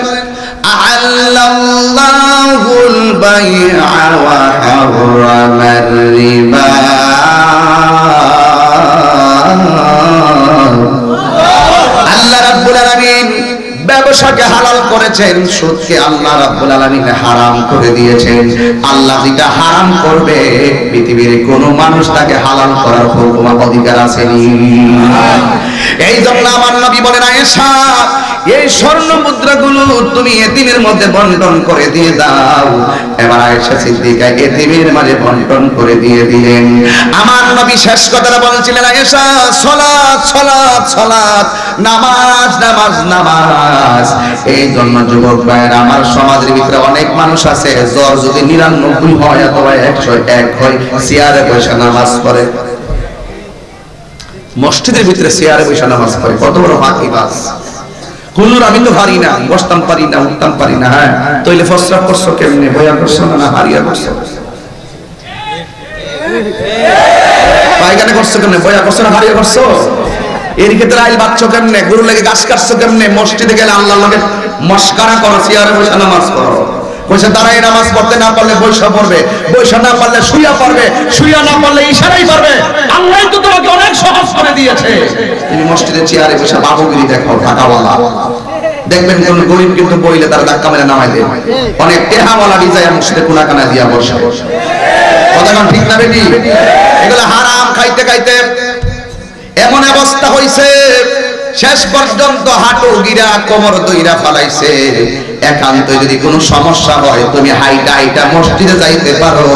আল্লাহুল বাইআ ওয়া হারামার রিবা। আল্লাহ রাব্বুল আলামিন ব্যবসাকে হালাল করেছেন। করেছেন, সুদকে আল্লাহ রাব্বুল আলামিন হারাম করে দিয়েছেন। আল্লাহ যেটা হারাম করবে পৃথিবীর কোনো মানুষ তাকে হালাল করার হুকুম অধিকার আসেনি। এই জন্য আমার নবী বলেন, আয়েশা এই স্বর্ণ মুদ্রাগুলো তুমি এতিমের মধ্যে বন্টন করে দিয়ে দাও। এবার আয়েশা সিদ্দিকা এতিমের মাঝে বন্টন করে দিয়ে দিলেন। আমার নবী শেষ কথাটা বলেছিলেন, আয়েশা সালাত সালাত সালাত, নামাজ নামাজ নামাজ। এই জন্য যুবক ভাইয়েরা, আমার সমাজের ভিতরে অনেক মানুষ আছে, জ্বর যদি 99 হয় অথবা 101 হয়, চেয়ারে বসে নামাজ পড়ে, মসজিদের ভিতরে চেয়ারে বসে নামাজ পড়ে। কত বড় ফাঁকিবাজ! হুজুর আমি তো পারি না, বসতাম পারি না, উঠতাম পারি না। হ্যাঁ, তইলে ফসরা করছো কেমনে? বয়া করছো না হারিয়া করছো? পায়খানা করছো কেমনে? বয়া করছো না হারিয়া করছো? এর ক্ষেত্রে আইল বাচ্চো কেমনে? গরু লেগে গাছ কাটছো কেমনে? মসজিদে গেলে আল্লাহর লগে মস্কারা করো, চেয়ারে বসে নামাজ পড়ো। বসে দাঁড়ায় নামাজ পড়তে না পারলে বৈশা পড়বে, বৈশা না পারলে শুইয়া পড়বে, শুইয়া না পারলে ইশারাই পারবে। আল্লাহ তো তোমাকে অনেক সহজ করে দিয়েছে। তুমি মসজিদে চেয়ারে বসে বাবুগিরি দেখো, টাকাওয়ালা দেখবেন কোন গরিব কিন্তু বইলে তারা ধাক্কা মেরে নামাই দেয়। অনেক টেহাওয়ালা ডিজাইন মসজিদে কোনাকানা দিয়া বসে। কথা কোন ঠিক না বেটি? এগুলো হারাম খাইতে খাইতে এমন অবস্থা হইছে, শেষ পর্যন্ত হাঁটু গিরা কোমর দইরা ফালাইছে। একান্ত যদি কোনো সমস্যা হয়, তুমি হাইটা হাইটা মসজিদে যাইতে পারো,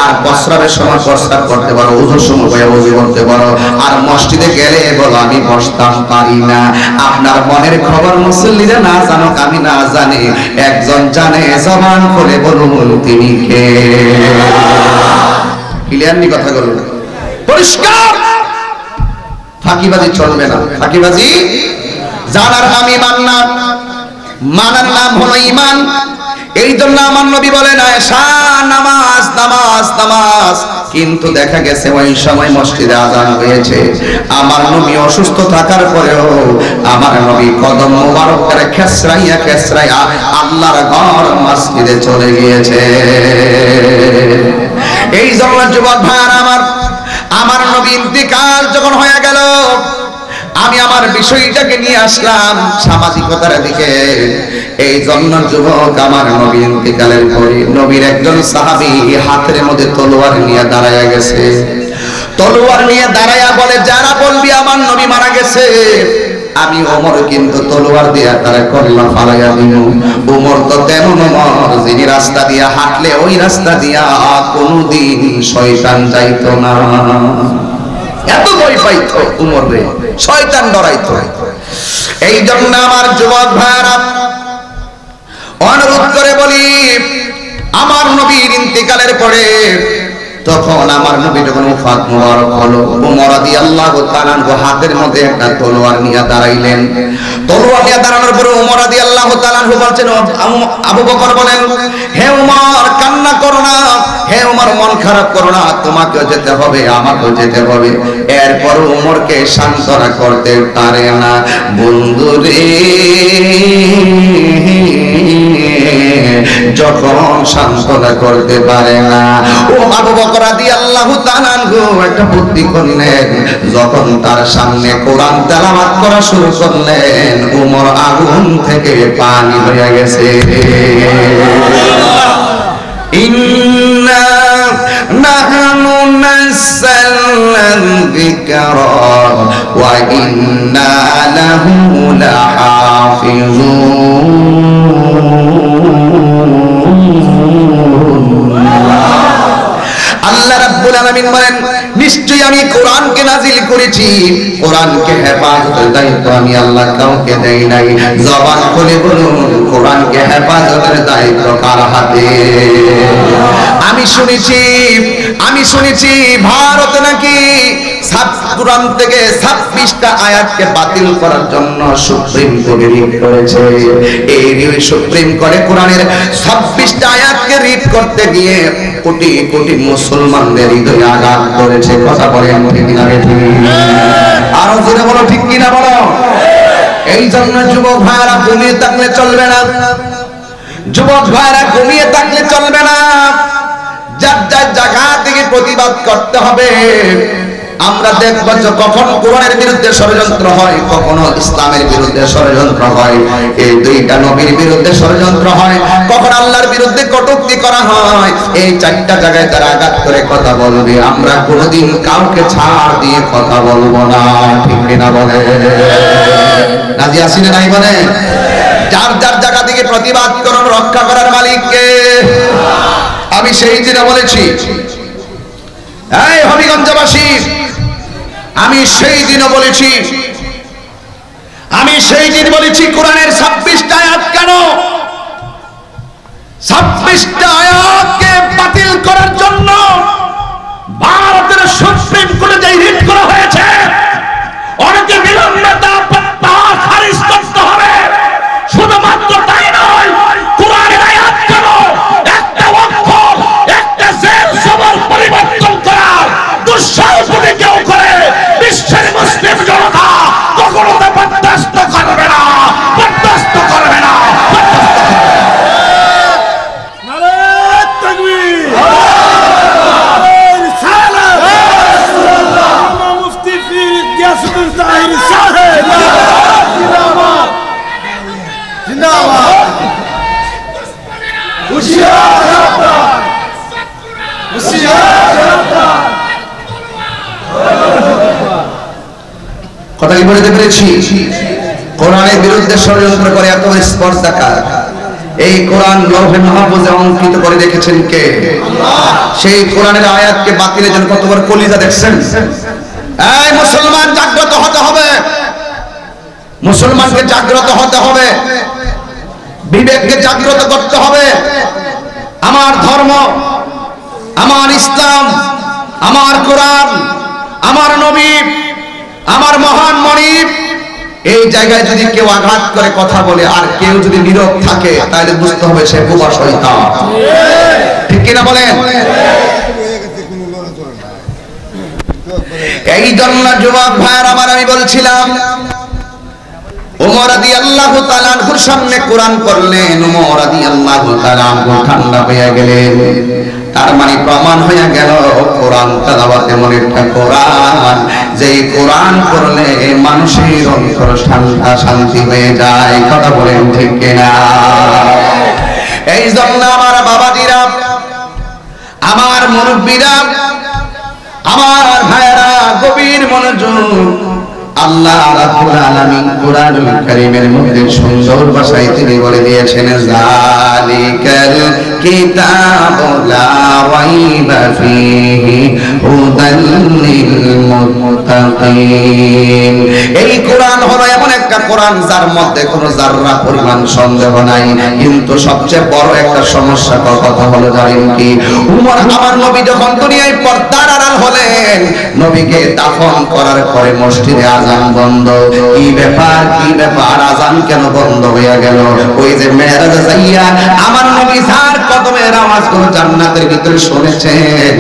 আর প্রস্রাবের সময় প্রস্রাব করতে পারো, ওযুর সময় ওযু করতে পারো। আর মসজিদে গেলে বলো আমি বসতাম পারি না। আপনার মনের খবর মুসল্লিরা না জানুক, আমি না জানি, একজন জানে, জবান খুলে বলুন তিনি কে। ক্লিয়ারলি কথা বলুন, পরিষ্কার। ফাঁকিবাজি চলবে না, ফাঁকিবাজি জানার আমি মান্না, মানার নাম হলো ঈমান। এই জন্য আমার নবী বলেন, আয়েশা নামাজ নামাজ নামাজ। কিন্তু দেখা গেছে ওই সময় মসজিদে আযান হয়েছে। আমার নবী অসুস্থ থাকার পরেও আমার নবী কদম মোবারক করে খেসরাইয়া খেসরাইয়া আল্লাহর ঘর মসজিদে চলে গিয়েছে। এই জন্য যুবক ভাইরা আমার নবী ইন্তিকাল যখন হয়ে গেল, আমি আমার বিষয়টাকে নিয়ে আসলাম সামাজিকতার দিকে। এই জন্য যুবক, আমার নবী ইন্তিকালের পরে নবীর একজন সাহাবী হাতের মধ্যে তলোয়ার নিয়ে দাঁড়ায়া গেছে। তলোয়ার নিয়ে দাঁড়ায়া বলে, যারা বলবি আমার নবী মারা গেছে, আমি ওমর কিন্তু তলোয়ার দিয়া তারা কলমা ফালাইয়া দিব। ওমর তো তেমন ওমর, যিনি রাস্তা দিয়া হাঁটলে ওই রাস্তা দিয়া কোনদিন শয়তান যাইতো না। এত ভয় পাইতো উমর রে, শয়তান ডরাইতো। এই জন্য আমার যুবক ভাইরা অনুরোধ করে বলি, আমার নবীর ইন্তিকালের পরে তখন আমার নবী যখন ওফাত মুবারক হলো, ওমর রাদিয়াল্লাহু তাআলা হাতের মধ্যে একটা তলোয়ার নিয়ে দাঁড়াইলেন। তলোয়ার নিয়ে দাঁড়ানোর পরে ওমর রাদিয়াল্লাহু তাআলা বলছেন, আবু বকর বলেন, হে ওমর কান্না করো না, হে ওমর মন খারাপ করো না, তোমাকেও যেতে হবে, আমাকেও যেতে হবে। এরপর ওমরকে সান্ত্বনা করতে পারে না। বন্ধুরে যখন সান্ত্বনা করতে পারে না, ও আবু বকর রাদিয়াল্লাহু তাআলা একটা বুদ্ধি করলেন। যখন তার সামনে কোরআন তেলাওয়াত করা শুরু করলেন, ওমর আগুন থেকে পানি হয়ে গেছে। ইন্না নাহনু নাযালনা যিকরা ওয়া ইন্না লাহু লাহাফিজুন। আল্লাহ রাব্বুল আলামিন বলেন, নিশ্চয়ই আমি কোরআনকে নাজিল করেছি, কোরআনকে হেফাজতের দায়িত্ব আমি আল্লাহ কাউকে দেই নাই। জবান খুলে বলুন, কোরআনকে হেফাজতের দায়িত্ব কার হাতে? আমি শুনেছি ভারত নাকি কোরআন থেকে 26টা আয়াতকে বাতিল করার জন্য সুপ্রিম কোর্টে রিট করেছে। এই সুপ্রিম কোর্টে কোরআনের 26টা আয়াতকে রিট করতে গিয়ে কোটি কোটি মুসলমানদের হৃদয়ে আঘাত করেছে। কথা বলেন ঠিক কিনা? আরো জোরে বলো ঠিক কিনা বলো। এই জন্য যুবক ভাইরা ঘুমিয়ে থাকলে চলবে না, যুবক ভাইরা ঘুমিয়ে থাকলে চলবে না। যার যার জায়গা থেকে প্রতিবাদ করতে হবে। আমরা দেখব যে কখন কোরআনের বিরুদ্ধে ষড়যন্ত্র হয়, কখনো ইসলামের বিরুদ্ধে ষড়যন্ত্র হয়, এই দুইটা নবীর বিরুদ্ধে ষড়যন্ত্র হয়, কখন আল্লাহর বিরুদ্ধে কটূক্তি করা হয়। এই চারটা জায়গায় তারা আঘাত করে কথা বলবে, আমরা কোনোদিন কাউকে ছাড় দিয়ে কথা বলবো না, ঠিক কিনা বলে? রাজি আছি না নাই বলে? যার যার জায়গা থেকে প্রতিবাদ করুন, রক্ষা করার মালিক কে? আমি সেই দিনে বলেছি, এই হবিগঞ্জবাসী, আমি সেই দিনও বলেছি, আমি সেই দিন বলেছি কোরআনের 26টা আয়াত কেন, 26টা আয়াতকে বাতিল করার জন্য ভারতের সুপ্রিম কোর্টে যে রিট করা হয়েছে, অনেকে বিলম্বে তা খারিজ করতে হবে। শুধুমাত্র তাই নয়, কোরআনের আয়াত কেন একটা অক্ষর, একটা জের জবর পরিবর্তন করার দুঃসাহস যদি কেউ করে, বিশ্বের মুসলিম জনতা কখনো তা বরদাস্ত করবে না, বরদাস্ত করবে না। কথা কি বলতে পেরেছি? কোরআনের বিরুদ্ধে ষড়যন্ত্র করে এত স্পর্শাকার এই কোরআন লৌহে মাহফুজে অঙ্কিত করে রেখেছেন কে? সেই কোরআনের আয়াতকে বাতিলের জন্য কত বড় কলিজা দেখছেন? এই মুসলমান জাগ্রত হতে হবে, মুসলমানকে জাগ্রত হতে হবে, বিবেককে জাগ্রত করতে হবে। আমার ধর্ম, আমার ইসলাম, আমার কোরআন, আমার নবী, আমার মহান মনিব, এই জায়গায় যদি কেউ আঘাত করে কথা বলে আর কেউ যদি নীরব থাকে, তাহলে বুঝতে হবে সে বোবা শয়তান, ঠিক কিনা বলেন? এই জন্য যুবক ভাইয়ের আমার, আমি বলছিলাম ওমর রাদিয়াল্লাহু তাআলা আনহুর সামনে কোরআন পড়লেন, ওমর রাদিয়াল্লাহু তাআলা আনহু ঠান্ডা হয়ে গেলেন। তার মানে প্রমাণ হয়ে গেল কোরআন তেলাওয়াত এমন একটা কোরআন, যে কোরআন পড়লে মানুষের অন্তর ঠান্ডা শান্তি হয়ে যায়। কথা বলেন ঠিক কিনা? এই জন্য আমার বাবাজিরা, আমার মুরব্বীরা, আমার ভাইয়েরা, গভীর মনোযোগ। আল্লাহ রাব্বুল আলামিন কোরআনুল কারীমের মধ্যে সুন্দর ভাষায় তিনি বলে দিয়েছেন, যালিকাল কিতাবু লা রাইবা ফীহি হুদাল লিল মুত্তাকিন। এই কোরআন হলো এমন একটা কোরআন যার মধ্যে কোনো যাররা পরিমাণ সন্দেহ নাই। কিন্তু সবচেয়ে বড় একটা সমস্যা কথা হলো জানেন কি? উমর, আমার নবী যখন দুনিয়ায় পর্দার আড়াল হলেন, নবীকে দাফন করার পরে মসজিদে আযান বন্ধ। কি ব্যাপার, কি ব্যাপার, আযান কেন বন্ধ হয়ে গেল? ওই যে মেরাজে যাইয়া আমার নবী যার কদমের আওয়াজগুলো জান্নাতের ভিতরে শুনেছেন,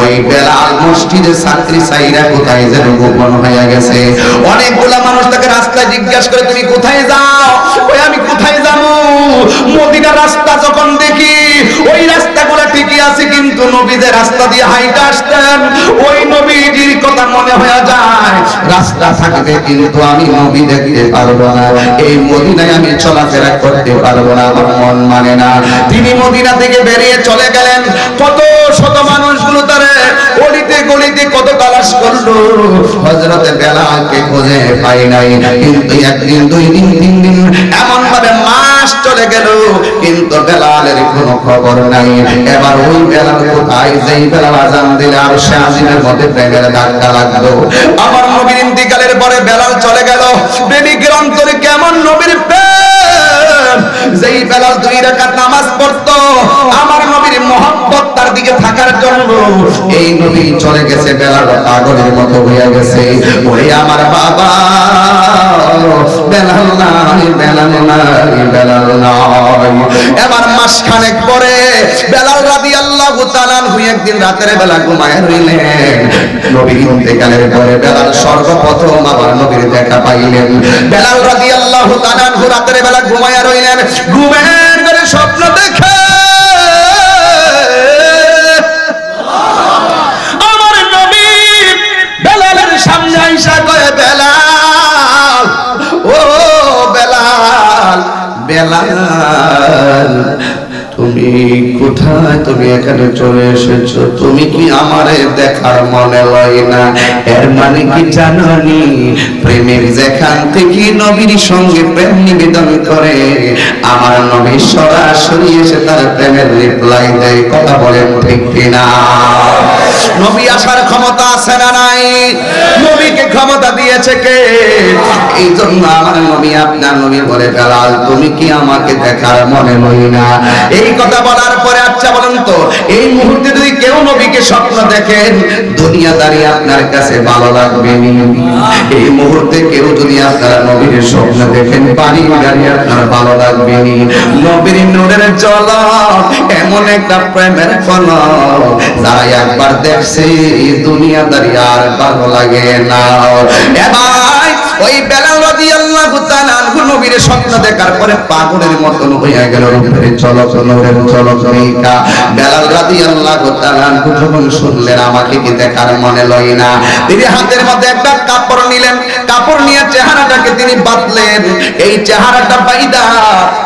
ওই বেলাল মসজিদে ছাত্রী সাইরা কোথায় যেন গোপন হয়ে গেছে। অনেকগুলা মানুষ তাকে রাস্তায় জিজ্ঞাসা করে, তুমি কোথায় যাও? ওই আমি কোথায় যাবো? মদিনার রাস্তা যখন দেখি, ওই রাস্তাগুলো ঠিকই আছে, কিন্তু নবী যে রাস্তা দিয়ে হাইটা আসতেন, ওই নবীজির কথা মনে হয়ে যায়। রাস্তা থাকবে কিন্তু আমি নবী দেখতে পারবো না, এই মদিনায় আমি চলাফেরা করতে পারবো না, আমার মন মানে না। তিনি মদিনা থেকে বেরিয়ে চলে গেলেন। কত শত মানুষগুলো তারে গলিতে গলিতে কত তালাশ করলো, হযরতে বেলালকে খুঁজে পাই নাই। কিন্তু একদিন, দুই দিন, তিন দিন, এমন ভাবে মাস চলে গেল, কিন্তু বেলালের কোনো খবর নাই। এবার ওই বেলাল কোথায়? যেই বেলাল আযান দিলে আর সে আজিমের মধ্যে প্রেমের ধাক্কা লাগলো। আমার নবীর ইন্তিকালের পরে বেলাল চলে গেল। প্রেমিকের অন্তরে কেমন নবীর প্রেম! যেই বেলাল 2 রাকাত নামাজ পড়তো, আমার নবীর মহব্বত তার দিকে থাকার জন্য, এই নবী চলে গেছে, বেলাল পাগলের মতো হয়ে গেছে। ওরে আমার বাবা, বেলাল নাই, বেলাল নাই, বেলাল নাই। এবার মাসখানেক পরে বেলাল রাদিয়াল্লাহু তাআলা আনহু একদিন রাতের বেলা ঘুমায় রইলেন। নবীর ইন্তেকালের পরে বেলাল সর্বপ্রথম আবার নবীর দেখা পাইলেন। বেলাল রাদিয়াল্লাহু তাআলা আনহু রাতের বেলা ঘুমায় রইলেন। ঘুমের ঘরে স্বপ্ন দেখে আমার নবী বেলাল বেলাল তুমি কোথায়, তুমি এখানে চলে এসেছো, তুমি কি আমারে দেখার মনে হয় না? এর মানে কি জানি, প্রেমের যেখান থেকে নবীর সঙ্গে প্রেম নিবেদন করে, আমার নবী সরাসরি এসে তার প্রেমের রিপ্লাই দেয়। কথা বলেন ঠিক কিনা? নবী আসার ক্ষমতা আছে না নাই? নবীকে ক্ষমতা দিয়েছে কে? এই জন্য আমার নবী, আপনার নবী বলে বেলাল তুমি কি আমাকে দেখার মনে হয় না? এই কথা বলার পরে আচ্ছা বলেন তো, এই মুহূর্তে যদি কেউ নবীকে স্বপ্ন দেখেন, দুনিয়াদারি আপনার কাছে ভালো লাগবে না? এই মুহূর্তে কেউ যদি আপনারা নবীর স্বপ্ন দেখেন, বাড়ি গাড়ি আপনার ভালো লাগবে না? নবীর নূরের ঝলক এমন একটা প্রেমের ফলক, যারা একবার দেখছে দুনিয়াদারি আর ভালো লাগে না। এবার ওই বেলাল রাদিয়াল্লাহু তাআলা আনহু নবীর স্বপ্ন দেখার পরে পাগলের মতন হয়ে গেল, রূপের ঝলক নূরের ঝলক দেখা। বেলাল রাদিয়াল্লাহু তাআলা আনহু যখন শুনলেন আমাকে কি দেখার মনে লয় না, তিনি হাতের মধ্যে একটা কাপড় নিলেন, কাপড় নিয়ে চেহারাটাকে তিনি বাঁধলেন। এই চেহারাটা বাইদা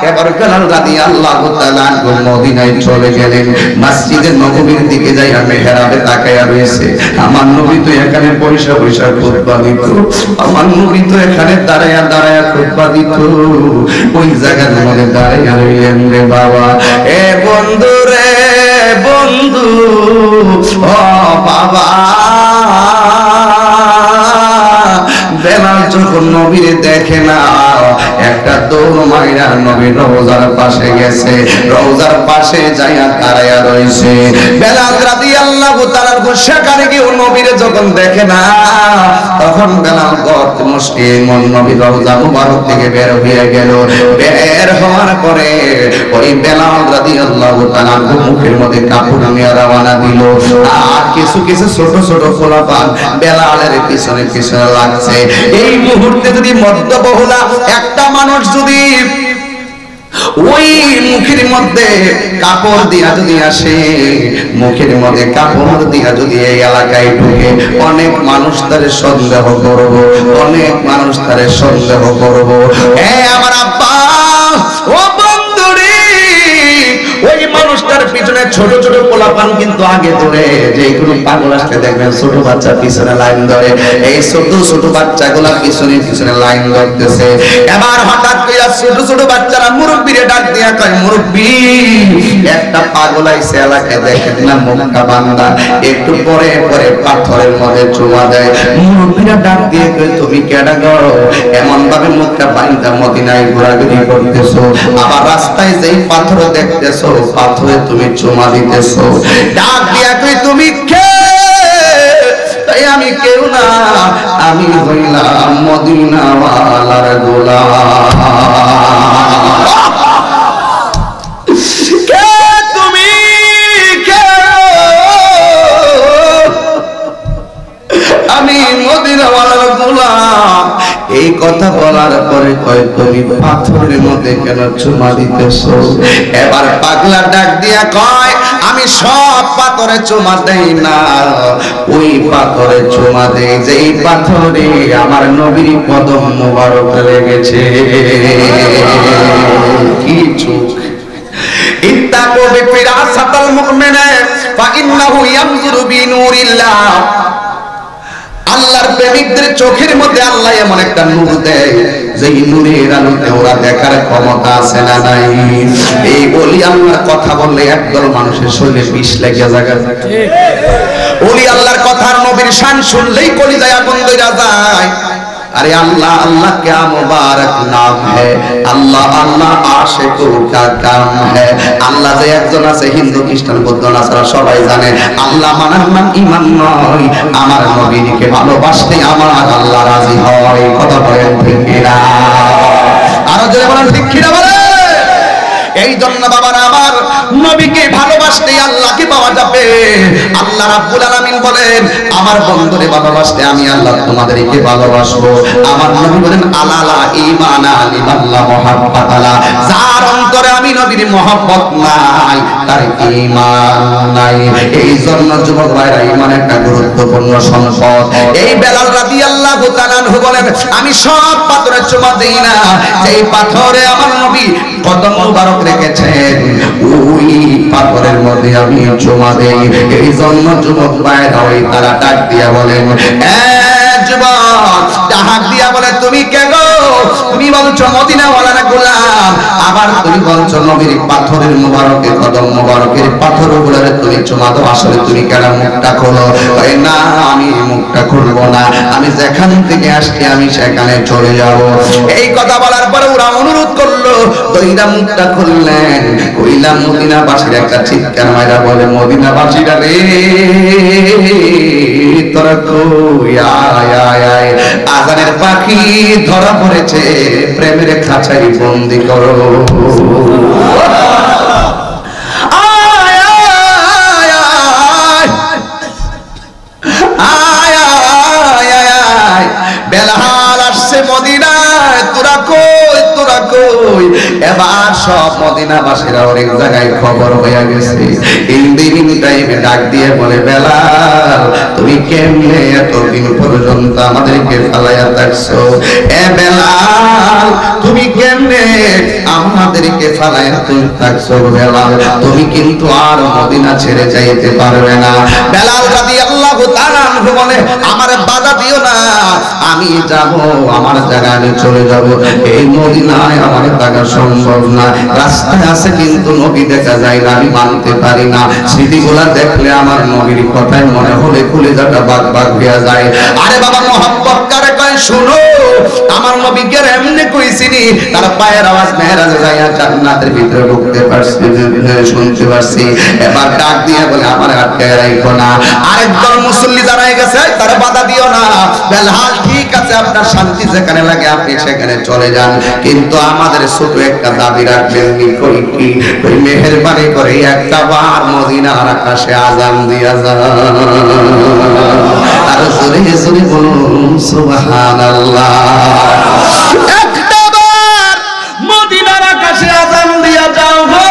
এবার বেলাল রাদিয়াল্লাহু তাআলা আনহু মদিনায় চলে গেলেন। মসজিদে নববীর দিকে যাইয়া মেহরাবে তাকায়া রয়েছে। আমার নবী তো এখানে পয়সা পয়সা খুতবা দিত, আমার নবী তো এখানে দাঁড়ায়া দাঁড়ায়া খুতবা দিত। ওই জায়গার মধ্যে দাঁড়াইয়া রইলেন রে বাবা। এ বন্ধু রে বন্ধু, ও বাবা, বেলাল যখন নবীরে দেখে না, একটা দৌড় মাইরা নবীর রওজার পাশে গেছে, রওজার পাশে যাইয়া দাঁড়াইয়া রইছে। বেলাল রাদিয়াল্লাহু তাআলা সেখানে গিয়ে নবীরে যখন দেখে না, তখন বেলাল গত মুশকিল মন নবীর রওজা মুবারক থেকে বের হয়ে গেল। বের হওয়ার পরে ওই বেলাল রাদিয়াল্লাহু তাআলা মুখের মধ্যে কাপড় নিয়ে রওনা দিল। আর কিছু কিছু ছোট ছোট পোলাপান বেলালের পিছনে পিছনে লাগছে। এই মুহূর্তে যদি মধ্যবহুলা একটা মানুষ যদি ওই মুখের মধ্যে কাপড় দিয়া যদি আসে, মুখের মধ্যে কাপড় দিয়া যদি এই এলাকায় ঢুকে, অনেক মানুষ তারে সন্দেহ করব, অনেক মানুষ তারে সন্দেহ করব। আমার আব্বা, ও বন্ধুরে, ওই মানুষটার পিছনে ছোট ছোট পোলাপান কিন্তু আগে ধরে, যেগুলো পাগল আসতে দেখবেন ছোট বাচ্চা পিছনে লাইন ধরে, এই ছোট ছোট বাচ্চাগুলা পিছনে পিছনে লাইন ধরতেছে। এবার হঠাৎ করে ছোট ছোট বাচ্চারা মুরব্বিরে ডাক দিয়া কয়, মুরব্বি, একটা পাগল আইছে এলাকায়, দেখেন না মুখটা বান্দা, একটু পরে পরে পাথরের মধ্যে চুমা দেয়। মুরব্বিরা ডাক দিয়ে কয়, তুমি কেডা গো, এমন ভাবে মুখটা বান্দা মদিনায় ঘোরাঘুরি করতেছো, আবার রাস্তায় যেই পাথর দেখতেছো, পাথরে তুমি চুমা দিতেছো। ডাক দিয়া কই, তুমি কে? তাই আমি কেউ না, আমি হইলাম মদিনাওয়ালার গোলাম। কে তুমি? কে? আমি মদিনাওয়ালার গোলাম। এই কথা বলার পরে কয়, তুমি পাথরের মধ্যে কেন চুমা দিতেছো? এবার পাগলা ডাক দিয়া কয়, আমি সব পাথরে চুমা দেই না, ওই পাথরে চুমা দেই যেই পাথরে আমার নবীর কদম মোবারক লেগেছে। কি চোখ! ইত্তাকু বিফিরাসাতাল মুমিনে ফাইন্নাহু ইয়ানজুরু বিনুরিল্লাহ। আল্লাহর প্রেমিকদের চোখের মধ্যে আল্লাহ এমন একটা নূর দেয়, যে নূরের আলোতে ওরা দেখার ক্ষমতা আছে না নাই? এই বলি আল্লাহর কথা বললে একদল মানুষের শরীরে বিষ লেগে জায়গা ঠিক। ওলি আল্লাহর কথা, নবীর শান শুনলেই কলিজায় আগুন ধরে যায়। अरे अल्लाह अल्लाह क्या मुबारक नाम है, अल्लाह अल्लाह आशिकों का काम है। अल्लाह যে একজন আছে, হিন্দু খ্রিস্টান বৌদ্ধ নাসারা সবাই জানে, আল্লাহ মানার নাম ঈমান নয়। আমার নবীকে ভালোবাসতে আমার আল্লাহ রাজি হয়। কথা বলেন ঠিক কিনা? আরো জোরে বলেন ঠিক কিনা বলেন। এই জন্য বাবারা আমার, নবীকে ভালোবাসলে আল্লাহকে পাওয়া যাবে। আল্লাহ রাব্বুল আলামিন বলেন আমার বন্ধুরে ভালোবাসলে আমি আল্লাহ তোমাদেরকে ভালোবাসবো। আমার নবী বলেন আলালা ঈমানা লিমান লা মুহাব্বাতা লা, যার অন্তরে আমি নবীর মহব্বত নাই তার ঈমান নাই। এই জন্য যুবক ভাইরা ঈমান একটা গুরুত্বপূর্ণ সম্পদ। এই বেলাল রাদিয়াল্লাহু তাআলা আনহু বলেন আমি সব পাথরে চুমা দেই না, যেই পাথরে আমার নবী কদম মুবারক রেখেছেন ওই পাথরের মধ্যে আমি চুমা দেই। এই জন্য যুবক ভাইরা ওই তারা ডাক দিয়া বলেন এ যুবক, ডাক দিয়া বলে তুমি কে গো? তুমি বলছো মদিনা ওয়ালার গোলাম, আবার তুমি বলছো নবীর পাথরের মুবারকে কদম মুবারকের পাথরগুলোরে তুমি চুমা দাও, আসলে তুমি কেন মুখটা খোলো? কই না আমি মুখটা খুলবো না, আমি যেখান থেকে আসছি আমি সেখানে চলে যাব। এই কথা বলার পরে ওরা অনুরোধ করলো, দইরা মুখটা খুললেন। কইলা মদিনাবাসীর একটা চিৎকার মাইরা বলে মদিনাবাসীরা রে তোরা কই আয় আয় আয়, আজানের পাখি ধরা পড়েছে, প্রেমের খাঁচাই বন্দি করো। আয় আয় আয় আয় আয় আয়, বেলাল আসছে মদিনায়, তোরা কই তোরা কই। এবার সব মদিনাবাসীরা অনেক জায়গায় খবর হয়ে গেছে। ইন্দিন টাইমে ডাক দিয়ে বলে বেলাল তুমি কেমনে এতদিন পর্যন্ত আমাদেরকে ফালাইয়া থাকছো? এ বেলাল তুমি কেমনে আমাদেরকে ফালাইয়া থাকছো? বেলাল তুমি কিন্তু আর মদিনা ছেড়ে যাইতে পারবে না। বেলাল রাদিয়াল্লাহু তাআলা আনহু বলে আমারে বাধা দিও না, আমি যাব, আমার জায়গা আমি চলে যাব। এই মদিনায় আমার থাকা সম্ভব না, রাস্তায় আছে কিন্তু নবী দেখা যায় না, আমি মানতে পারি না। স্মৃতিগুলা দেখলে আমার নবীর কথাই মনে হলে কলিজাটা বাগ বাগ হয়ে যায়। আরে বাবা মহব্বত কারে কয় শুনো, আমার নবীকে এমনি কইছিনি তার পায়ের আওয়াজ মেরাজে যায় জান্নাতের ভিতরে ঢুকতে পারছি, শুনতে পারছি। এবার ডাক দিয়ে বলে আমার আটকে রাখো না। আরেকদল মুসল্লি দাঁড়ায় গেছে, তারা বাধা দিও না। বেলাল ঠিক আছে আপনার শান্তি যেখানে লাগে আপনি সেখানে চলে যান, কিন্তু আমাদের ছোট একটা দাবি রাখবেন। কই কি ওই মেহেরবানি করে একটা বার মদিনার আকাশে আযান দিয়া যান। আর জোরে জোরে বলুন সুবহানাল্লাহ। একটা বার মদিনার আকাশে আযান দিয়া যাও গো।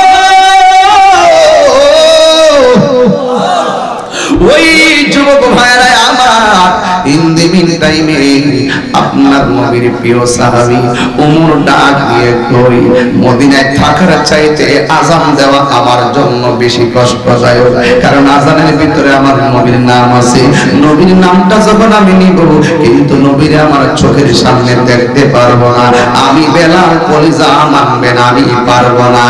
ওই যুবক ভাইরা আমার ইন্দিমিন টাইমে আপনার নবীর প্রিয় সাহাবী ওমর ডাক দিয়ে কই মদিনায় থাকার চাইতে আযান দেওয়া আমার জন্য বেশি কষ্টদায়ক, কারণ আযানের ভিতরে আমার নবীর নাম আছে। নবীর নামটা যখন আমি নিব কিন্তু নবীর আমার চোখের সামনে দেখতে পারবো না, আমি বেলাল কলিজা মানবে না, আমি পারবো না।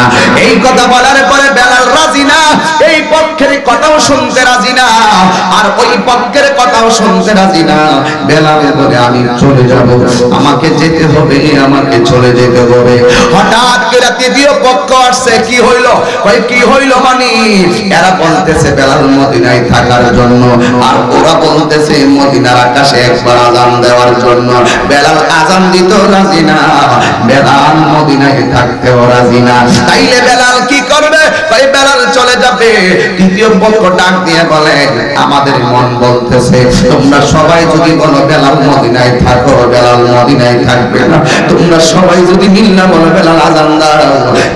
এই কথা বলার পরে বেলাল রাজি না, এই পক্ষের কথাও শুনতে রাজি না, আর ওই পক্ষের কথাও শুনতে রাজি না। বেলাল বলে আমি চলে যাব, আমাকে যেতে হবে, আমাকে চলে যেতে হবে। হঠাৎ করে তৃতীয় পক্ষ আসছে, কি হইল? কই কি হইল মানে এরা বলতেছে বেলাল মদিনায় থাকার জন্য, আর ওরা বলতেছে মদিনার আকাশে একবার আযান দেওয়ার জন্য। বেলাল আযান দিতে রাজি না, বেলাল মদিনায় থাকতেও রাজি না। তাইলে বেলাল কি করবে? কই বেলাল চলে যাবে। তৃতীয় পক্ষ ডাক দিয়ে বলে আমাদের মন বলতেছে তোমরা সবাই যদি বলো বেলাল মদিনায় থাকো, বেলাল মদিনায় থাকবে না। তোমরা সবাই যদি মিল্লা বলো বেলাল আযান দাও,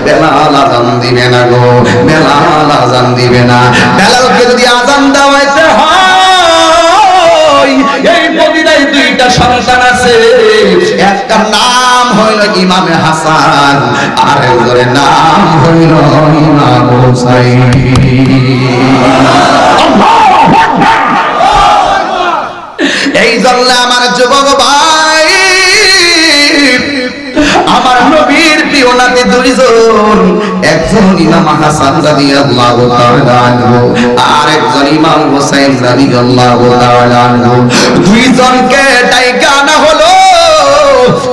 বেলাল আযান দিবে না গো, বেলাল আযান দিবে না। বেলালকে যদি আযান দেওয়াইতে হয়, এই মদিনায় দুইটা সন্তান আছে, একটা নাম হইল ইমামে হাসান, আর একজনের নাম হইল ইমাম হুসাইন। এই জন্য আমার যুবক ভাই, আমার নবীর প্রিয় নাতি দুইজন, একজন ইমাম হাসান রাদিয়াল্লাহু তাআলা আনহু, আর একজন ইমাম হুসাইন রাদিয়াল্লাহু তাআলা আনহু। দুইজনকে ডাইকা আনা হলো।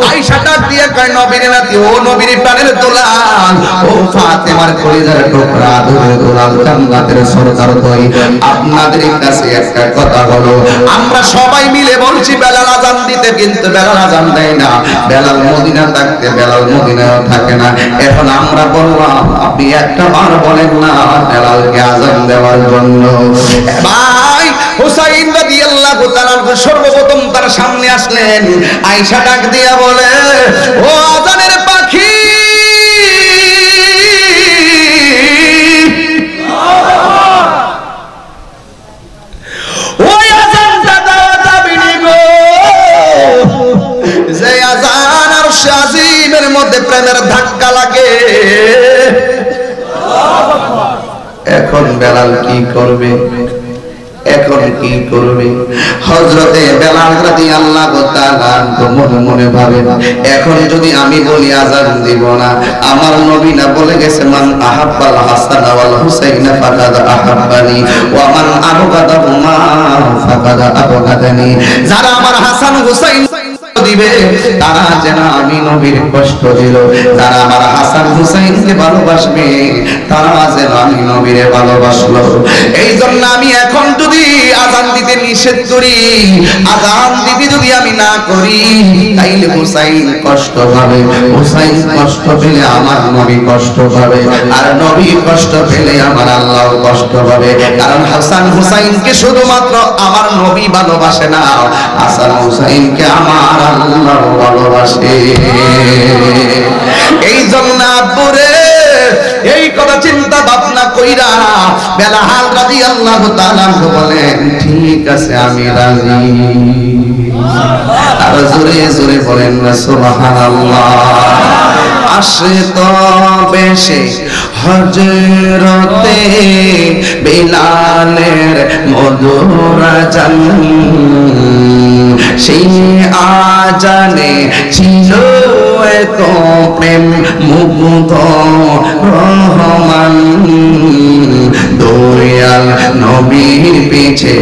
আয়েশা ডাক দিয়ে কয় নবীর নাতি, ও নবীর প্রাণের দুলাল, ও ফাতেমার কলিজার টুকরা দুধে দুলাল জান্নাতের সরদার দই আপনাদের কাছে একটা কথা হলো আমরা সবাই মিলে বলছি বেলাল আযান দিতে কিন্তু বেলাল আযান দেয় না বেলাল মদিনা থাকতে বেলাল মদিনায় থাকে না এখন আমরা বললাম আপনি একটা বার বলেন না বেলালকে আযান দেওয়ার জন্য ভাই হুসাইন রাদিয়াল্লাহু তাআলা সর্বপ্রথম তার সামনে আসলেন আয়েশা ডাক দিয়া বলে ও আযানের পাখি ওই আযানটা দাও দাবিনি গো যে আযান আর শাজিমের মধ্যে প্রেমের ধাক্কা লাগে এখন বেলাল কি করবে এখন কি করবে হযরতে বেলাল রাদিয়াল্লাহু তাআলা মনে মনে ভাবে এখন যদি আমি বলি আযান দিব না আমার নবী না বলে গেছে মান আহাব্বাল হাসান ওয়াল হুসাইন ফাকাদ আহাব্বানি ওয়া মান আবগাদাহুমা ফাকাদ আবগাদানি যারা আমার হাসান হুসাইন দিবে তারা যেন আমি নবীর কষ্ট দিল যারা আমার হাসান হুসাইনকে ভালোবাসবে তারা যেন আমি নবীরে ভালোবাসলো এই জন্য আমি এখন যদি আযান দিতে নিষেধ করি আযান দিতে যদি আমি না করি তাইলে হুসাইন কষ্ট পাবে হুসাইন কষ্ট পেলে আমার নবী কষ্ট পাবে আর নবী কষ্ট পেলে আমার আল্লাহ কষ্ট পাবে কারণ হাসান হুসাইনকে শুধুমাত্র আমার নবী ভালোবাসে না হাসান হুসাইনকে আমার আল্লাহ ভালোবাসে এই জন্য আব্বুরে এই কথা চিন্তা ভাবনা কইরা বেলাল রাদিয়াল্লাহু তাআলা বলেন ঠিক আছে আমি রাজি আর জোরে জোরে বলেন না সুবহানাল্লাহ আসে তো বেশে হযরতে বিলালের মধুর আযান সেই আযানে ছিল এত প্রেম মুগ্ধ রহমান দয়াল নবীর পিছে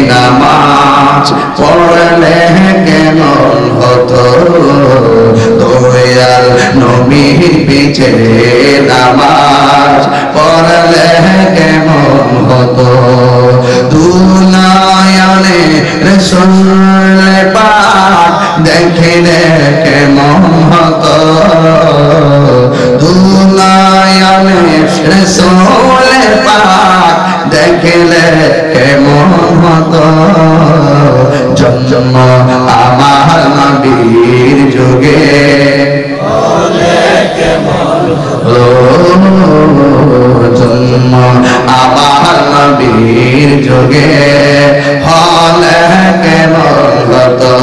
নামাজ পড়লে কেমন হতো দয়াল নবীর পিছে নামাজ পড়লে কেমন হতো দুনায়নে রাসূল পাক দেখলে কেমন হতো দুনায়নে রাসূল পাক দেখলে কেমন হতো জন্ম আমার নবীর যুগে জন্ম আমার নবীর যুগে হলে কেমন হতো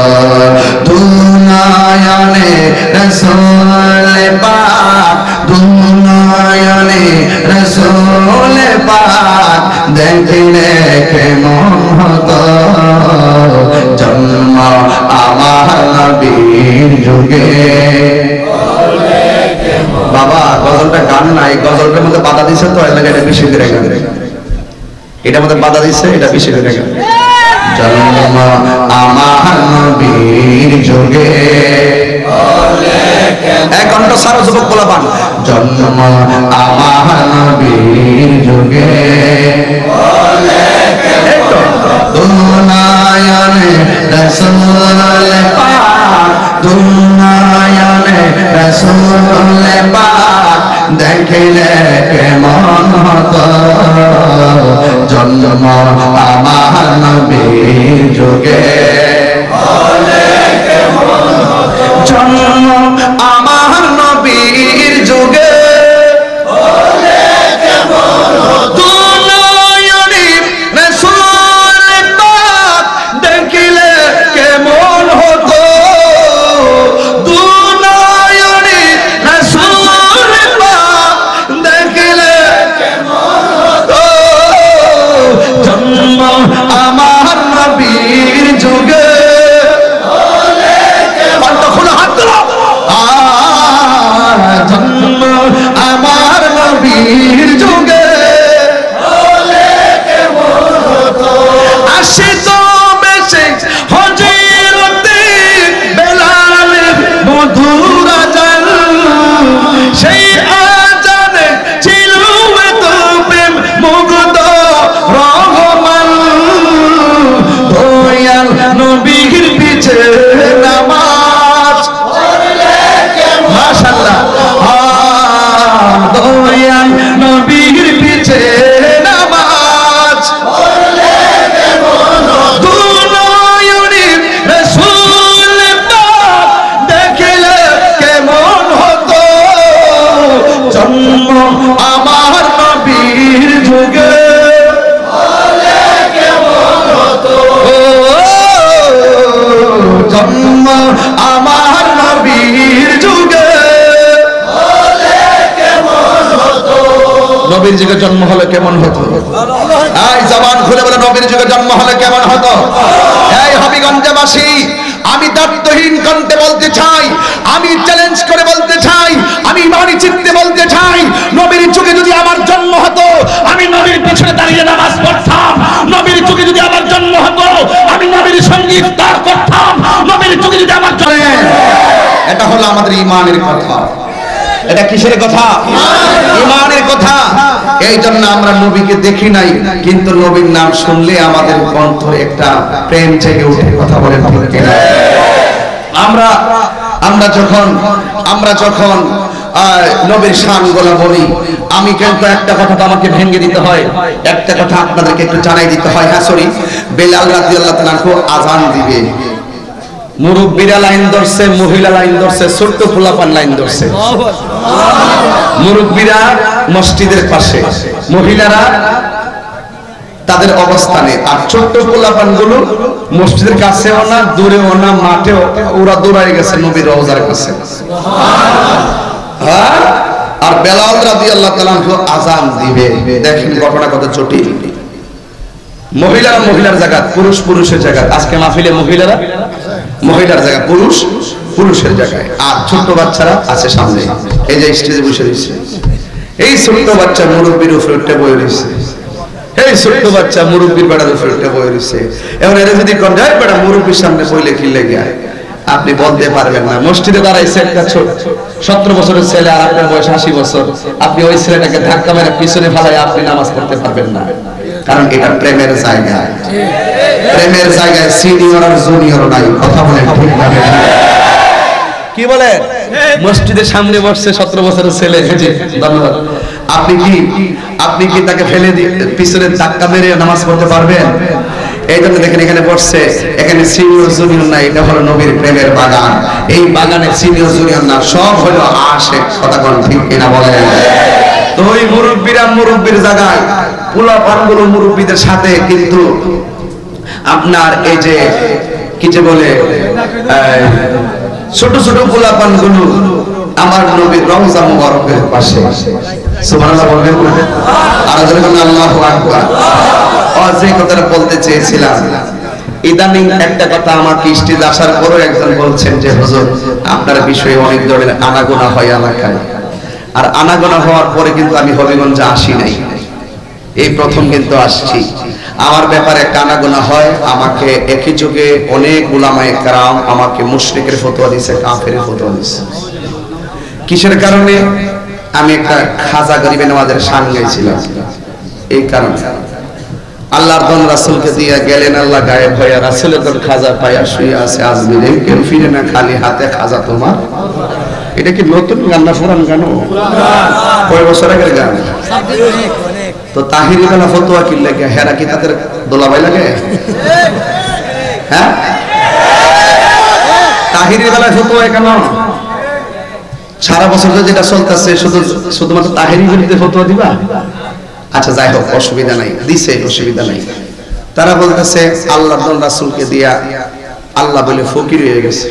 দুনায়নে রাসূল পাক দুনায়নে রাসূল পাক দেখলে কেমন হতো জন্ম আমার নবীর যুগে বাবা গজলটা গান নাই গজলটার মধ্যে বাধা দিছে তো এর লাগে এটা বেশি করে গান এটার মধ্যে বাধা দিছে এটা বেশি করে গান জন্ম আমার নবীর যুগে এক ঘন্টা সারা যুবক বলা পান জন্ম আমার নবীর যুগে দুনায়নে রাসূল পাক দুনায়নে রাসূল পাক দেখলে কেমন হতো জন্ম আমার নবীর যুগে জন্ম আমার নবীর যুগে দুনায়নে রাসূল পাক দেখলে কেমন হতো দুনায়নে রাসূল পাক দেখলে কেমন হতো জন্ম আমার নবীর যুগে আমার নবীর যুগে নবীর যুগে জন্ম হলে কেমন হতো? এই জবান খুলে বলে নবীর যুগে জন্ম হলে কেমন হতো? এই হবিগঞ্জবাসী, আমি দায়িত্বহীন কণ্ঠে বলতে চাই, আমি চ্যালেঞ্জ করে বলতে চাই, আমি ইমানি চিত্তে বলতে চাই, নবীর যুগে যদি আমার জন্ম হতো আমি নবীর পিছনে দাঁড়িয়ে নামাজ পড়তাম। নবীর যুগে যদি আমার জন্ম হতো আমি নবীর সঙ্গে ইফতার করতাম। নবীর যুগে যদি আমার এটা হলো আমাদের ইমানের কথা। এটা কিসের কথা? ইমানের কথা। এই জন্য আমরা নবীকে দেখি নাই, কিন্তু নবীর নাম শুনলে আমাদের কণ্ঠে একটা প্রেম জেগে ওঠে। কথা বলেন ঠিক কিনা? আমরা যখন নবীর শানগুলো বলি, আমি কিন্তু একটা কথা তো আমাকে ভেঙে দিতে হয়, একটা কথা আপনাদেরকে একটু জানাই দিতে হয়। হ্যাঁ সরি, বেলাল রাদিয়াল্লাহু তাআলা আযান দিবে, মুরব্বীরা লাইন ধরছে, মহিলা লাইন ধরছে, ছোট্ট পোলাপান লাইন ধরছে। মুরব্বীরা মসজিদের পাশে, মহিলারা তাদের অবস্থানে, আর ছোট্ট পোলাপান গুলো মসজিদের কাছেও না দূরেও না মাঠেও, ওরা দৌড়াই গেছে নবীর রওজার কাছে। আর বেলাল রাদিয়াল্লাহু তাআলা আযান দিবে। দেখেন ঘটনা কত জটিল। মহিলারা মহিলার জায়গা, পুরুষ পুরুষের জায়গা। আজকে মাহফিলে মহিলারা মহিলার জায়গা, পুরুষ পুরুষের জায়গায়, আর ছোট্ট বাচ্চারা আছে সামনে। এই যে স্টেজে বসে রয়েছে, এই ছোট্ট বাচ্চা মুরব্বীর উপরে উঠে বয়ে রয়েছে, এই ছোট্ট বাচ্চা মুরব্বীর বেড়ার উপরে উঠে বয়ে রয়েছে। এখন এরা যদি কোন যায় বেড়া মুরব্বীর সামনে বইলে কি লেগে যায়, আপনি বলতে পারবেন না। মসজিদে দাঁড়াইছে একটা 17 বছরের ছেলে, আর আপনার বয়স 80 বছর, আপনি ওই ছেলেটাকে ধাক্কা মেরে পিছনে ফেলায় আপনি নামাজ পড়তে পারবেন না। কারণ এটা প্রেমের জায়গা। প্রেমের জায়গায় সিনিয়র আর জুনিয়র নাই। কথা বলেন ঠিক না? কি বলেন? মসজিদের সামনে বসছে 17 বছরের ছেলে। ধন্যবাদ। আপনি কি তাকে ফেলে দিয়ে পিছনে ধাক্কা মেরে নামাজ পড়তে পারবেন? এই জন্য দেখেন এখানে বসছে, এখানে সিনিয়র জুনিয়র নাই। এটা হলো নবীর প্রেমের বাগান। এই বাগানে সিনিয়র জুনিয়র না, সব হলো আশিক। কথা বলেন ঠিক কিনা বলেন? তো ওই মুরব্বীরা মুরব্বীর জায়গায়, পোলাপানগুলো মুরব্বীদের সাথে, কিন্তু আপনার এই যে কি যে বলে ছোট ছোট পোলাপানগুলো আমার নবীর রওজা মুবারকের পাশে। সুবহানাল্লাহ বলবেন? আর যখন আল্লাহু আকবার। যে কথাটা বলতে চেয়েছিলাম, ইদানিং একটা কথা আমাকে স্টেজে আসার পরও একজন বলছেন যে হুজুর আপনার বিষয়ে অনেক ধরনের আনাগোনা হয় এলাকায়। আর আনাগোনা হওয়ার পরে কিন্তু আমি হবিগঞ্জে আসি নাই, এই প্রথম কিন্তু আসছি। আমার ব্যাপারে একটা আনাগোনা হয়, আমাকে একই যুগে অনেক উলামায়ে কেরাম আমাকে মুশরিকের ফতোয়া দিয়েছে, কাফেরের ফতোয়া দিয়েছে। কিসের কারণে? আমি একটা খাজা গরিবে নওয়াজের শান গাইছিলাম। এই কারণে আল্লাহর দন রাসূলকে দিয়ে গেলেন, আল্লাহ গায়েব হয়ে রাসূলের দন খাজা পায়া শুয়ে আছে আজমিরে, কেউ ফিরে না খালি হাতে, খাজা তোমার। এটা কি নতুন গান না পুরান গান? কয় বছর আগের গান? তো তাহিরি বেলা ফতোয়া কি লাগে? হেরা কি তাদের দোলাবাই লাগে? হ্যাঁ, তাহিরি বেলা ফতোয়া কেন? সারা বছর যেটা চলতেছে শুধুমাত্র তাহিরি বিরুদ্ধে ফতোয়া দিবা? আচ্ছা যাই হোক, অসুবিধা নাই, দিছে, অসুবিধা নাই। তারা বলতেছে আল্লাহর দন রাসূলকে দিয়া আল্লাহ বলে ফকির হয়ে গেছে।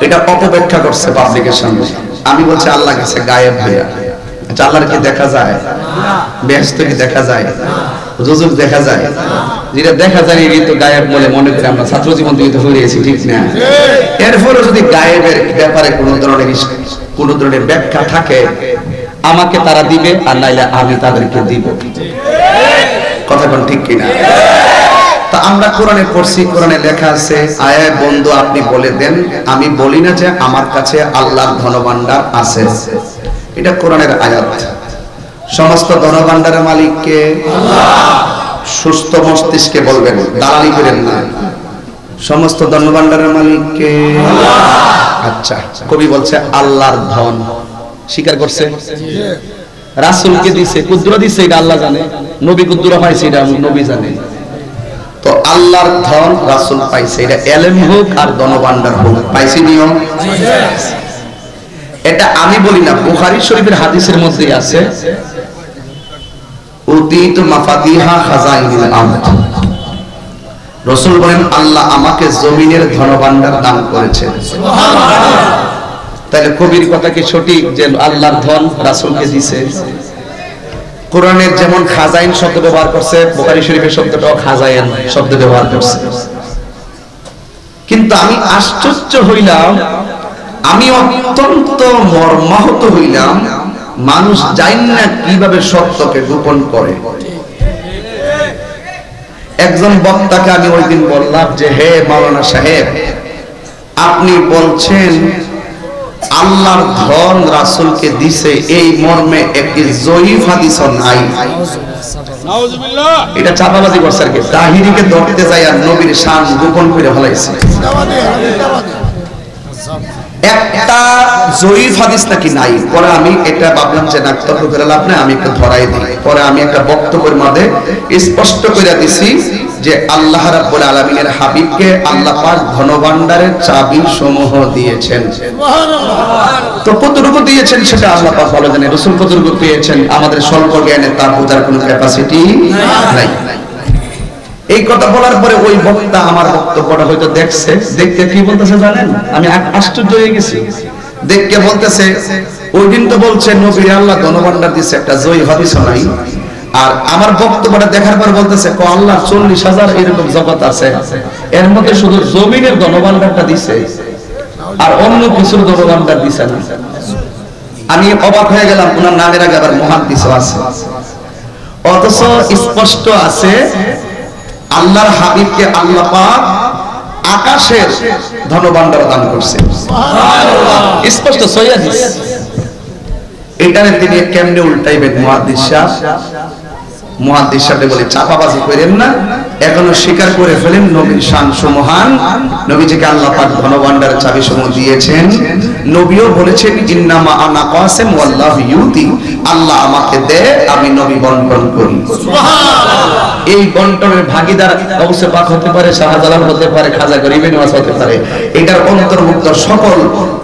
এটা অপব্যাখ্যা করছে পাবলিকের সামনে। আমি বলছি আল্লাহ গেছে গায়েব হইয়া। আচ্ছা আল্লাহর কি দেখা যায়? বেহেশত কি দেখা যায়? রুজুক দেখা যায়? যেটা দেখা যায় এই তো গায়েব বলে মনে করে আমরা ছাত্র জীবন থেকে তো হয়েছি, ঠিক না? এরপরে যদি গায়েবের ব্যাপারে কোন ধরনের ব্যাখ্যা থাকে আমাকে তারা দিবে, আর নাইলে আমি তাদেরকে দিব। কথা কোন ঠিক কিনা? তা আমরা কোরআনে পড়ছি, কোরআনে লেখা আছে, আয় বন্ধু আপনি বলে দেন আমি বলি না যে আমার কাছে আল্লাহর ধনভাণ্ডার আছে। এটা কোরআনের আয়াত। সমস্ত ধনভাণ্ডারের মালিক কে? আল্লাহ। সুস্থ মস্তিষ্কে বলবেন, দালালি করেন না। সমস্ত ধনভাণ্ডারের মালিক কে? আল্লাহ। আচ্ছা, কবি বলছে আল্লাহর ধন স্বীকার করছে, রাসূলকে দিছে, কুদরা দিছে, এটা আল্লাহ জানে। নবী কুদরা পাইছে, এটা নবী জানে। তো আল্লাহর ধন রাসূল পাইছে, এটা এলেম হোক আর ধনভাণ্ডার হোক, পাইছে নিয়ম। এটা আমি বলি না, বুখারী শরীফের হাদিসের মধ্যে আছে, উতিতু মাফাতিহা খাজাইনিল আরদ। রাসূল বলেন আল্লাহ আমাকে জমিনের ধনভাণ্ডার দান করেছেন। তাহলে কবির কথা কি সঠিক যে আল্লাহর ধন রাসূলকে দিয়েছে? কোরআনের যেমন খাজাইন শব্দ ব্যবহার করছে, বুখারী শরীফের শব্দটাও খাজাইন শব্দ ব্যবহার করছে। কিন্তু আমি আশ্চর্য হইলাম, আমি অত্যন্ত মর্মাহত হইলাম, মানুষ জানেন না কিভাবে সত্যকে গোপন করে। একজন বক্তাকে আমি ওই দিন বললাম যে হে মাওলানা সাহেব, আপনি বলছেন আল্লাহর ধন রাসূলকে দিছে, এই মর্মে একটি জয়ীফ হাদিস নাই। এটা চাপাবাজি করছে আর কি, তাহিরিকে ধরতে যায় আর নবীর শান গোপন করে ফেলাইছে। একটা জয়ীফ হাদিস নাকি নাই। পরে আমি এটা ভাবলাম যে নাক্তর্ক করে লাভ নাই, আমি একটু ধরাই দিই। পরে আমি একটা বক্তব্যের মধ্যে স্পষ্ট করে দিছি যে আল্লাহ রাব্বুল আলামিনের হাবিবকে আল্লাহ পাক ধনভাণ্ডারের চাবি সমূহ দিয়েছেন। তো কতটুকু দিয়েছেন সেটা আল্লাহ পাক ভালো জানেন, রাসূল কতটুকু পেয়েছেন আমাদের স্বল্প জ্ঞানে তা বোঝার কোনো ক্যাপাসিটি নাই। এই কথা বলার পরে ওই বক্তা আমার বক্তব্যটা হয়তো দেখছে, দেখতে কি বলতেছে জানেন? আমি আশ্চর্য হয়ে গেছি। দেখতে বলতেছে ওই দিন তো বলছে নবী আল্লাহ ধনভাণ্ডার দিয়েছে, একটা জয়ী হাদিস নাই। আর আমার বক্তব্যটা দেখার পর বলতেছে আল্লাহ 40,000 এরকম জগৎ আছে, এর মধ্যে শুধু জমিনের ধনভাণ্ডারটা দিছে আর অন্য কিছুর ধনভাণ্ডার দিছে না। আমি অবাক হয়ে গেলাম, ওনার নামের আগে আবার মুহাদ্দিসও আছে, অথচ স্পষ্ট আছে আল্লাহর হাবিবকে আল্লাহ পাক আকাশের ধনভাণ্ডার দান করছে। সুবহানাল্লাহ, স্পষ্ট সহিহ হাদিস। এটারে তিনি কেমনে উল্টাইবেন? মুহাদ্দিস সাহেব বলে চাপাবাজি করেন না, এখনো স্বীকার করে ফেলেন নবীর শান সুমহান, নবীজিকে আল্লাহ পাক ধনভাণ্ডারের চাবি সমূহ দিয়েছেন। নবীও বলেছেন ইন্নামা আনা কাসিম ওয়াল্লাহু ইউতি, আল্লাহ আমাকে দেয়, আমি নবী বন্টন করি। সুবহানাল্লাহ। এই বন্টনের ভাগীদার গাউসে পাক হতে পারে, শাহজালাল হতে পারে, খাজা গরিবে নওয়াজ হতে পারে, এটার অন্তর্ভুক্ত সকল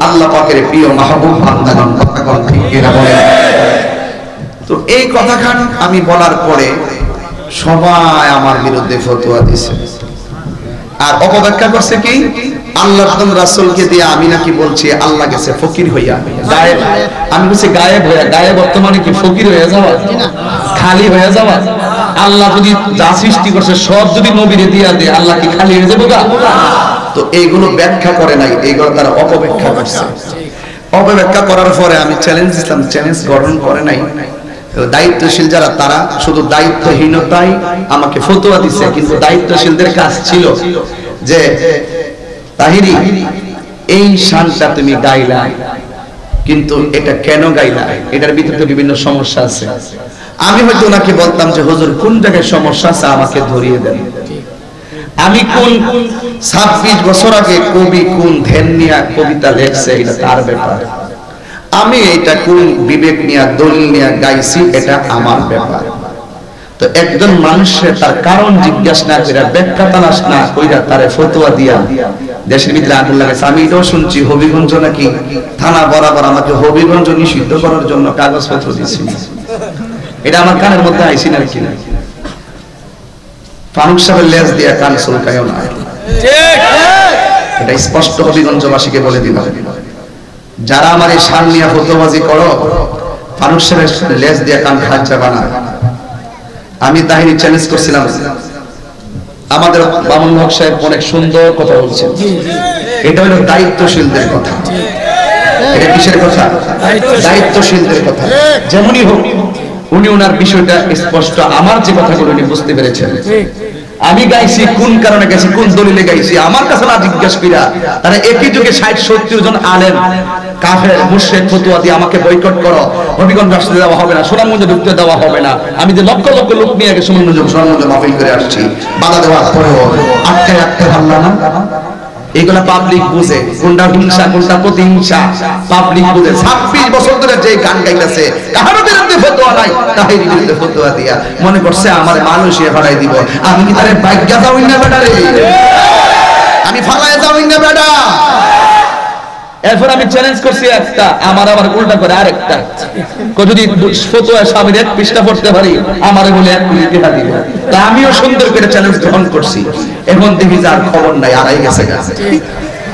আল্লাহ পাকের প্রিয় মাহবুব বান্দাগণ। কথা কোন ঠিক কিনা বলেন? তো এই কথাখান আমি বলার পরে সবাই আমার বিরুদ্ধে ফতোয়া দিয়েছে আর অপব্যাখ্যা করছে কি আল্লাহর রাসূলকে দিয়ে আমি নাকি বলছি আল্লাহ গেছে ফকির হইয়া গায়েব। আমি বলছি গায়েব হইয়া, গায়েব বর্তমানে কি ফকির হয়ে যাওয়া, খালি হয়ে যাওয়া? আল্লাহ যদি যা সৃষ্টি করছে সব যদি নবীরে দিয়া দেয়, আল্লাহ কি খালি হয়ে যাবে? তো এইগুলো ব্যাখ্যা করে নাই, এইগুলো তারা অপব্যাখ্যা করছে। অপব্যাখ্যা করার পরে আমি চ্যালেঞ্জ দিলাম, চ্যালেঞ্জ গ্রহণ করে নাই। দায়িত্বশীল যারা তারা শুধু দায়িত্বহীনতায় আমাকে ফতোয়া দিচ্ছে, কিন্তু দায়িত্বশীলদের কাজ ছিল যে তাহিরি এই শানটা তুমি গাইলা, কিন্তু এটা কেন গাইলা, এটার ভিতরে বিভিন্ন সমস্যা আছে। আমি হয়তো ওনাকে বলতাম যে হুজুর কোন জায়গায় সমস্যা আছে আমাকে ধরিয়ে দেন। আমি কোন 26 বছর আগে কবি কোন ধ্যান নিয়ে কবিতা লেখছে এটা তার ব্যাপার, আমি এটা কোন বিবেক নিয়ে দলিল নিয়ে গাইছি এটা আমার ব্যাপার। তো একজন মানুষের তার কারণ জিজ্ঞাসা না করে ব্যাখ্যা তালাশ না কইরা তারে ফতোয়া দিয়া দেশের ভিতরে আগুন লাগাইছে। আমি এটাও শুনছি হবিগঞ্জ নাকি থানা বরাবর আমাকে হবিগঞ্জ নিষিদ্ধ করার জন্য কাগজপত্র দিয়েছিল। এটা আমার কানের মধ্যে আইসি না কি না, ফারুক সাহেবের লেজ দিয়া কান চুলকায়ও না, এটা স্পষ্ট হবিগঞ্জবাসীকে বলে দিলাম। যারা আমার এই শান নিয়ে ফতোয়াবাজি করো, ফারুক সাহেবের লেজ দিয়া কান খাঁচা বানা। আমি তাহিরি চ্যালেঞ্জ করছিলাম, আমাদের বামন হক সাহেব অনেক সুন্দর কথা বলছেন, এটা হলো দায়িত্বশীলদের কথা। এটা কিসের কথা? দায়িত্বশীলদের কথা। যেমনই হোক উনি ওনার বিষয়টা স্পষ্ট, আমার যে কথাগুলো উনি বুঝতে পেরেছেন। আমি গাইছি কোন কারণে গাইছি, কোন দলিলে গাইছি, আমার কাছে না জিজ্ঞাসা কইরা তারা একই যুগে 60-70 জন আলেম কাফের মুশরিক ফতোয়া দিয়ে আমাকে বয়কট করো, হবিগঞ্জ আসতে দেওয়া হবে না, সুনামগঞ্জে ঢুকতে দেওয়া হবে না। আমি যে লক্ষ লক্ষ লোক নিয়ে গেছি সুনামগঞ্জ মাহফিল করে আসছি, বাধা দেওয়ার পরেও আটকে রাখতে পারলাম না। এগুলা পাবলিক বুঝে, কোনটা হিংসা কোনটা প্রতিহিংসা পাবলিক বুঝে। 26 বছর ধরে যে গান গাইতেছে কারোর বিরুদ্ধে ফতোয়া নাই, তাহির বিরুদ্ধে ফতোয়া দিয়া মনে করছে আমার মানুষে ফালাই দিব। আমি কি তারে ভাগ্য দাওই না বেটা রে, আমি ফালাই দাওই না বেটা। এরপর আমি চ্যালেঞ্জ করছি একটা, আমার আবার উল্টা করে আরেকটা, যদি ফতোয়া স্বামীর এক পৃষ্ঠা পড়তে পারি আমারে বলে এক মিনিট টেকা দিব। তা আমিও সুন্দর করে চ্যালেঞ্জ গ্রহণ করছি। এখন দেখি যার খবর নাই, আড়াই গেছে।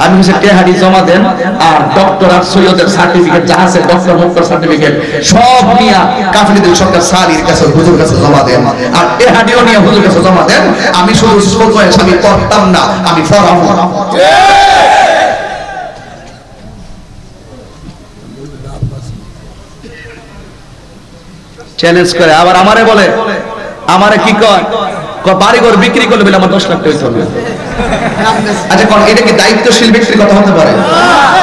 আমি হচ্ছে টেহারি জমা দেন, আর ডক্টর আর সৈয়দের সার্টিফিকেট যা আছে, ডক্টর মুক্তর সার্টিফিকেট সব নিয়ে কাফিরুল সরকার সালির কাছে, হুজুর কাছে জমা দেন, আর টেহারিও নিয়ে হুজুর কাছে জমা দেন। আমি শুধু ফতোয়া স্বামী পড়তাম না, আমি ফরাবো। চ্যালেঞ্জ করে আবার আমারে বলে, আমারে কি কয়, বাড়িঘর বিক্রি করলে বলে আমার 10 লাখ টাকা হইতে হবে। আচ্ছা কোন এটা কি দায়িত্বশীল ব্যক্তির কথা হতে পারে?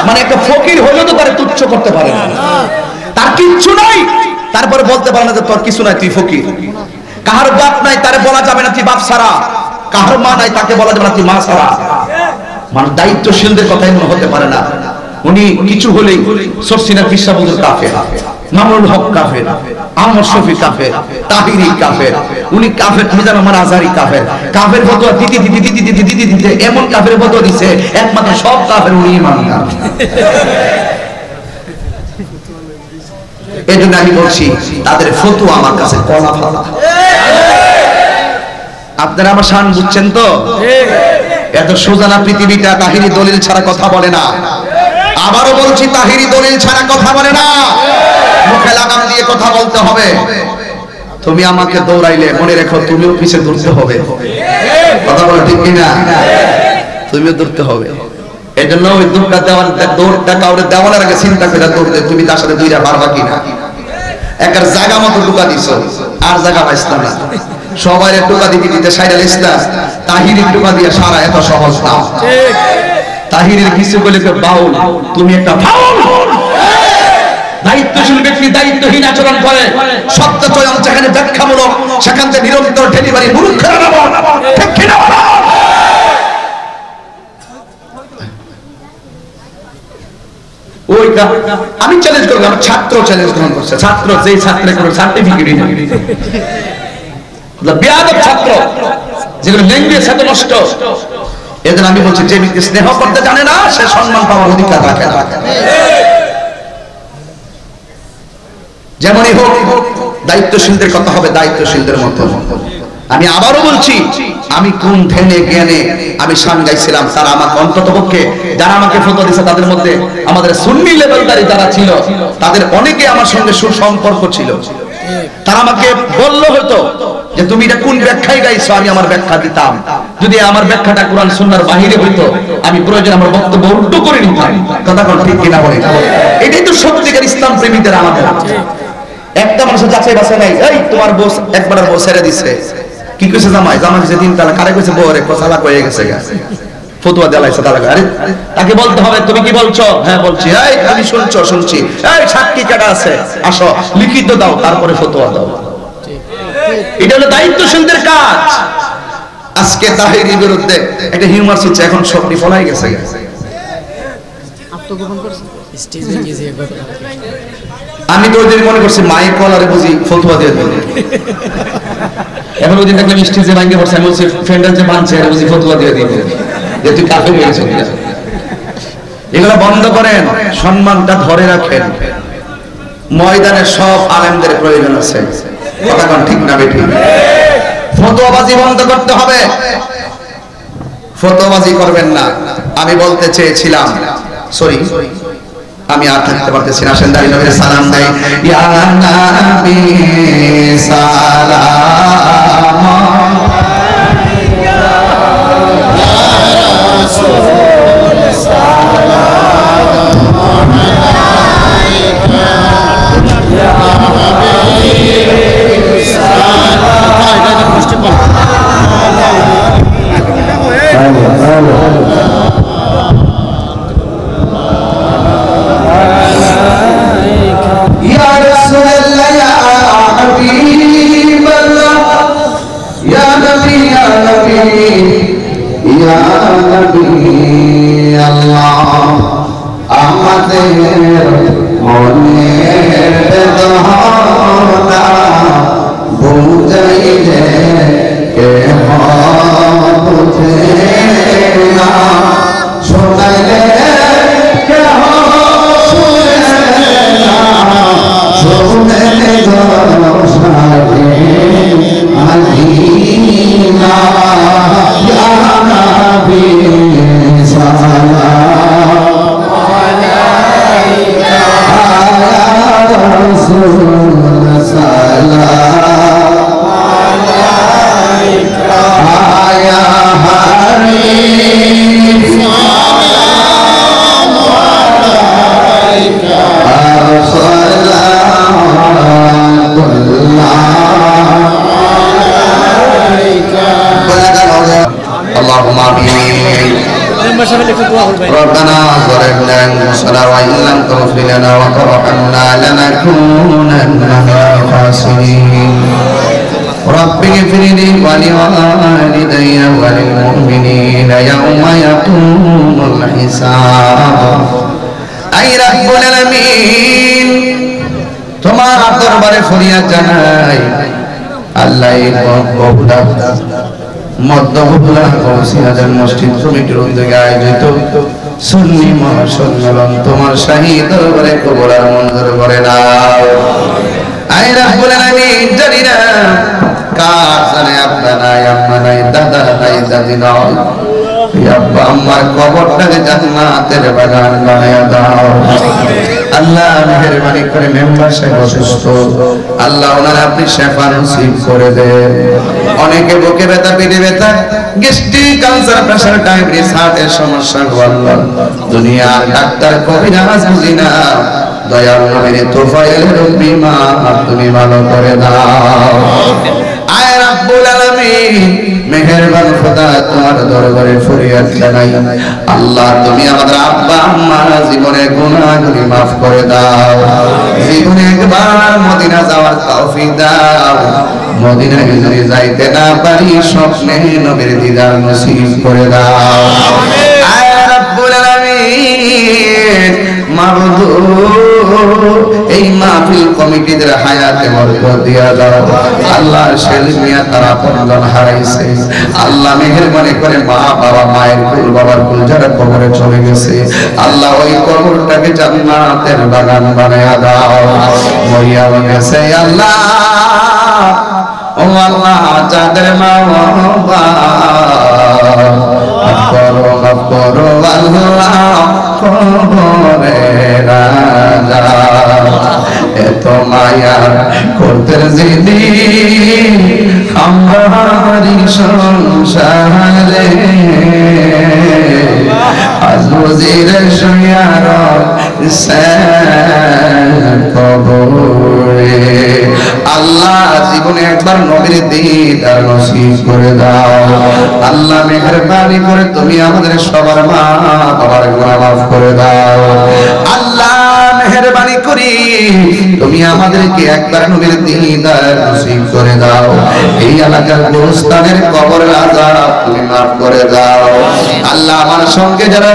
মানে একটা ফকির হলেও তো তারে তুচ্ছ করতে পারে না, তার কিচ্ছু নাই, তারপরে বলতে পারে না যে তোর কিছু নাই, তুই ফকির। কাহার বাপ নাই, তারে বলা যাবে না তুই বাপ ছাড়া। কাহার মা নাই, তাকে বলা যাবে না তুই মা ছাড়া। মানে দায়িত্বশীলদের কথাই মনে হতে পারে না। উনি কিছু হলেই সরসিনা ফিসাবুল কাফের, মামুনুল হক কাফের, আহমদ শফি কাফের, তাহিরি কাফের, উনি কাফের, মিজান আমার আজহারি কাফের। কাফের ফতোয়া দিতে দিতে দিতে দিতে দিতে দিতে এমন কাফের ফতোয়া দিছে একমাত্র সব কাফের উনি ইমাম না। এজন্য আমি বলছি তাদের ফতোয়া আমার কাছে কলা ফালা। আপনারা আমার শান বুঝছেন তো? এত সোজা না পৃথিবীটা। তাহিরি দলিল ছাড়া কথা বলে না। আবারও বলছি, তাহিরি দলিল ছাড়া কথা বলে না। মুখে লাগাম দিয়ে কথা বলতে হবে। তুমি আমাকে দৌড়াইলে মনে রেখো তুমিও পিছে দৌড়তে হবে। কথা বলো ঠিক কিনা? তুমিও দৌড়তে হবে। এই জন্য ওই দৌড়টা কাউরে দেওয়ার আগে চিন্তা করে দৌড়তে, তুমি তার সাথে দুইটা পারবা কিনা। একার জায়গা মতো ঢুকা দিছ, আর জায়গা পাইছিলাম না। সবাই টোকা দিতে দিতে সাইডাল ইসলাম, তাহিরির টোকা দিয়ে সারা এত সহজ না। তাহিরের কিছু বলে বাউল, তুমি একটা ফাউল। দায়িত্বশীল ব্যক্তি দায়িত্বহীন আচরণ করে। সত্য চয়ন যেখানে ব্যাখ্যামূলক, সেখান থেকে নিরন্তর ডেলিভারি। আমি চ্যালেঞ্জ করবো, আমার ছাত্র চ্যালেঞ্জ গ্রহণ করছে। ছাত্র যেই ছাত্রের কোনো সার্টিফিকেটই নেই, বেয়াদব ছাত্র, যেগুলো ল্যাঙ্গুয়েজ এত নষ্ট। এজন্য আমি বলছি, যে ব্যক্তি স্নেহ করতে জানে না সে সম্মান পাওয়ার অধিকার রাখে না। যেমনই হোক, দায়িত্বশীলদের কথা হবে দায়িত্বশীলদের মতো। আমি আবারও বলছি, আমি কোন ধ্যানে জ্ঞানে আমি শান গাইছিলাম, তারা আমাকে অন্ততপক্ষে যারা আমাকে ফতোয়া দিয়েছে তাদের মধ্যে আমাদের সুন্নি লেভেলদারি যারা ছিল তাদের অনেকে আমার সঙ্গে সুসম্পর্ক ছিল। তারা আমাকে বললো হয়তো যে তুমি এটা কোন ব্যাখ্যায় গাইছো, আমি আমার ব্যাখ্যা দিতাম। যদি আমার ব্যাখ্যাটা কোরআন সুন্নাহর বাহিরে হইতো আমি প্রয়োজন আমার বক্তব্য উল্টো করে নিতাম। কথা কোন ঠিক কিনা বলেন? এটাই তো সত্যিকার ইসলাম প্রেমীদের আমাদের। একটা মানুষের যাচাই বাছাই নাই। এই তোমার বউ একবার বউ ছেড়ে দিছে, কি কইছে জামাই? জামাই কইছে 3 তালাক। কারে কইছে? বউরে কোসালা কয়ে গেছে। ফতোয়া দেলাইছে তালাক। আরে তাকে বলতে হবে তুমি কি বলছো? হ্যাঁ বলছি। এই তুমি শুনছো? শুনছি। এই সাক্ষী কাটা আছে, আসো লিখিত দাও, তারপরে ফতোয়া দাও। এটা হলো দায়িত্বশীলদের কাজ। আজকে তাহিরির বিরুদ্ধে একটা হিউমার হচ্ছে, এখন সবটি ফলাই গেছে। আমি তো ওদের মনে করছি মাইক কলারে বুঝি ফতোয়া দিয়ে দেবে। এখন ওই দিন দেখলাম স্টেজে ভাঙ্গে পড়ছে, আমি বলছি ফ্রেন্ডার যে বানছে আর বুঝি ফতোয়া দিয়ে দিবে যে তুই কাফের হয়ে গেছিস। এগুলো বন্ধ করেন, সম্মানটা ধরে রাখেন। ময়দানে সব আলেমদের প্রয়োজন আছে। কথা কোন ঠিক না বেঠিক? ফতোয়াবাজি বন্ধ করতে হবে। ফতোয়াবাজি করবেন না। আমি বলতে চেয়েছিলাম, সরি আমি আর থাকতে পারতেছি না। আসেন দাঁড়িয়ে নবীর সালাম দেই। ইয়া নবী সালাম, ইয়া রাসূল সালাম আলাইকা, ইয়া হাবিব সালাম। এটা কষ্ট কর। আমাদের মনের বেদনা বুঝাইলে কে বুঝে না, শোনাইলে কে ربنا ظلمنا أنفسنا وإن لم تغفر لنا وترحمنا لنكونن من الخاسرين رب اغفر لي ولوالدي وللمؤمنين يوم يقوم الحساب أي رب العالمين তোমার দরবারে ফরিয়াদ জানাই আল্লাহ এই বহুদা মধ্যবহুলা কৌশিয়াজান মসজিদ কমিটির উদ্যোগে আয়োজিত সুন্নি মহাসম্মেলন তোমার শাহী দরবারে কবুল আর মঞ্জুর করে নাও আয় রব্বুল আলামিন জানি না কার জানে আব্বা নাই আম্মা নাই দাদা নাই দাদি নাই আব্বা আম্মার কবরটাকে জান্নাতের বাগান বানায়া দাও আল্লাহ মেহেরবানি করে মেম্বার সাহেব অসুস্থ আল্লাহ ওনার আপনি শেফা নসিব করে দেন অনেকে বুকে ব্যথা পেটে ব্যথা গ্যাস্ট্রিক ক্যান্সার প্রেসার ডায়াবেটিস হার্টের সমস্যা আল্লাহ দুনিয়ার ডাক্তার কবিরাজ বুঝি না দয়াল নবীর তোফায়েলের বিমা তুমি ভালো করে দাও আয় রব্বুল আলামিন মেহেরবান খোদা তোমার দরবারে ফরিয়াদ জানাই আল্লাহ তুমি আমাদের আব্বা আম্মার জীবনের গুনাহগুলি maaf করে দাও জীবনে একবার মদিনা যাওয়ার তৌফিক দাও মদিনায় যদি যাইতে না পারি স্বপ্নে নবীর দিদার নসিব করে দাও আমিন আয় রব্বুল আলামিন মাবুদ এই মাহফিল কমিটিদের হায়াতে বরকত দিয়া দাও আল্লাহ সেলিম মিয়া তারা পরজন হারাইছে আল্লাহ মেহেরবানি করে মা বাবা মায়ের কুল বাবার কুল যারা কবরে চলে গেছে আল্লাহ ওই কবরটাকে জান্নাতের বাগান বানায়া দাও মরিয়া গেছে আল্লাহ ও আল্লাহ যাদের মা বাবা মাফ করো আল্লাহ কবরে রাজা এত মায়া করতে যিনি আমারি সংসারে আজ বুঝিরে শুয়ার কবরে আল্লাহ জীবনে একবার নবীর দিদার নসিব করে দাও আল্লাহ মেহেরবানি করে তুমি আমাদের সবার মা বাবার গুনাহ মাফ করে দাও আল্লাহ মেহেরবানি করি তুমি আমাদেরকে একবার নবীর দিদার নসিব করে দাও এই এলাকার গোরস্থানের কবরের আযাব তুমি maaf করে দাও আল্লাহ আমার সঙ্গে যারা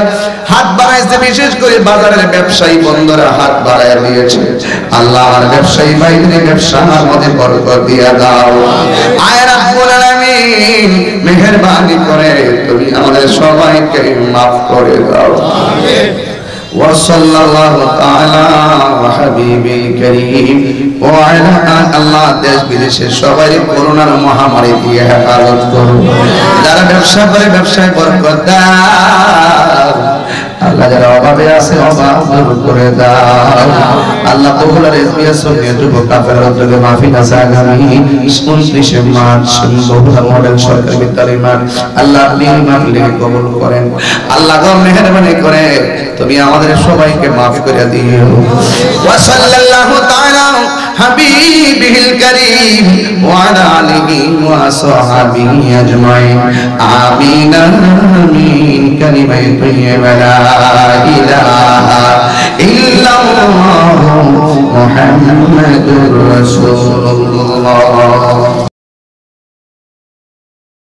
হাত বাড়াইছে বিশেষ করে বাজারের ব্যবসায়ী বন্ধুরা হাত বাড়ায় দিয়েছে আল্লাহ আমার ব্যবসায়ী ভাইদের ব্যবসার মধ্যে বরকত দিয়া দাও আয় রব্বুল আলামিন মেহেরবানি করে তুমি আমাদের সবাইকে maaf করে দাও আমিন وصلى الله تعالى وحبيبي الكريم وعلى الله দেশ বিদেশের সবাই করোনার মহামারী দিয়ে হেফাজত করুন যারা ব্যবসা করে ব্যবসায় বরকত দাও আল্লাহ যারা অভাবে আছে অভাব দূর করে দাও আল্লাহ কবুলার ইসমিয়া সুন্নিয়ত যুবক কাফেলার উদ্যোগে মাহফিল আছে আগামী 29 মার্চ বহুলা মডেল সরকারি বিদ্যালয় মাঠ আল্লাহ আপনি মাহফিলকে কবুল করেন আল্লাহ গো মেহেরবানি করে তুমি আমাদের সবাইকে maaf করে দিও ওয়া সাল্লাল্লাহু তাআলা হাবিবিল কারীম ওয়া আলা আলিহি ওয়া সাহবিহি আজমাইন আমিন আমিন কালিমায়ে তাইয়্যিবা লা ইলাহা ইল্লাল্লাহু মুহাম্মাদুর রাসূলুল্লাহ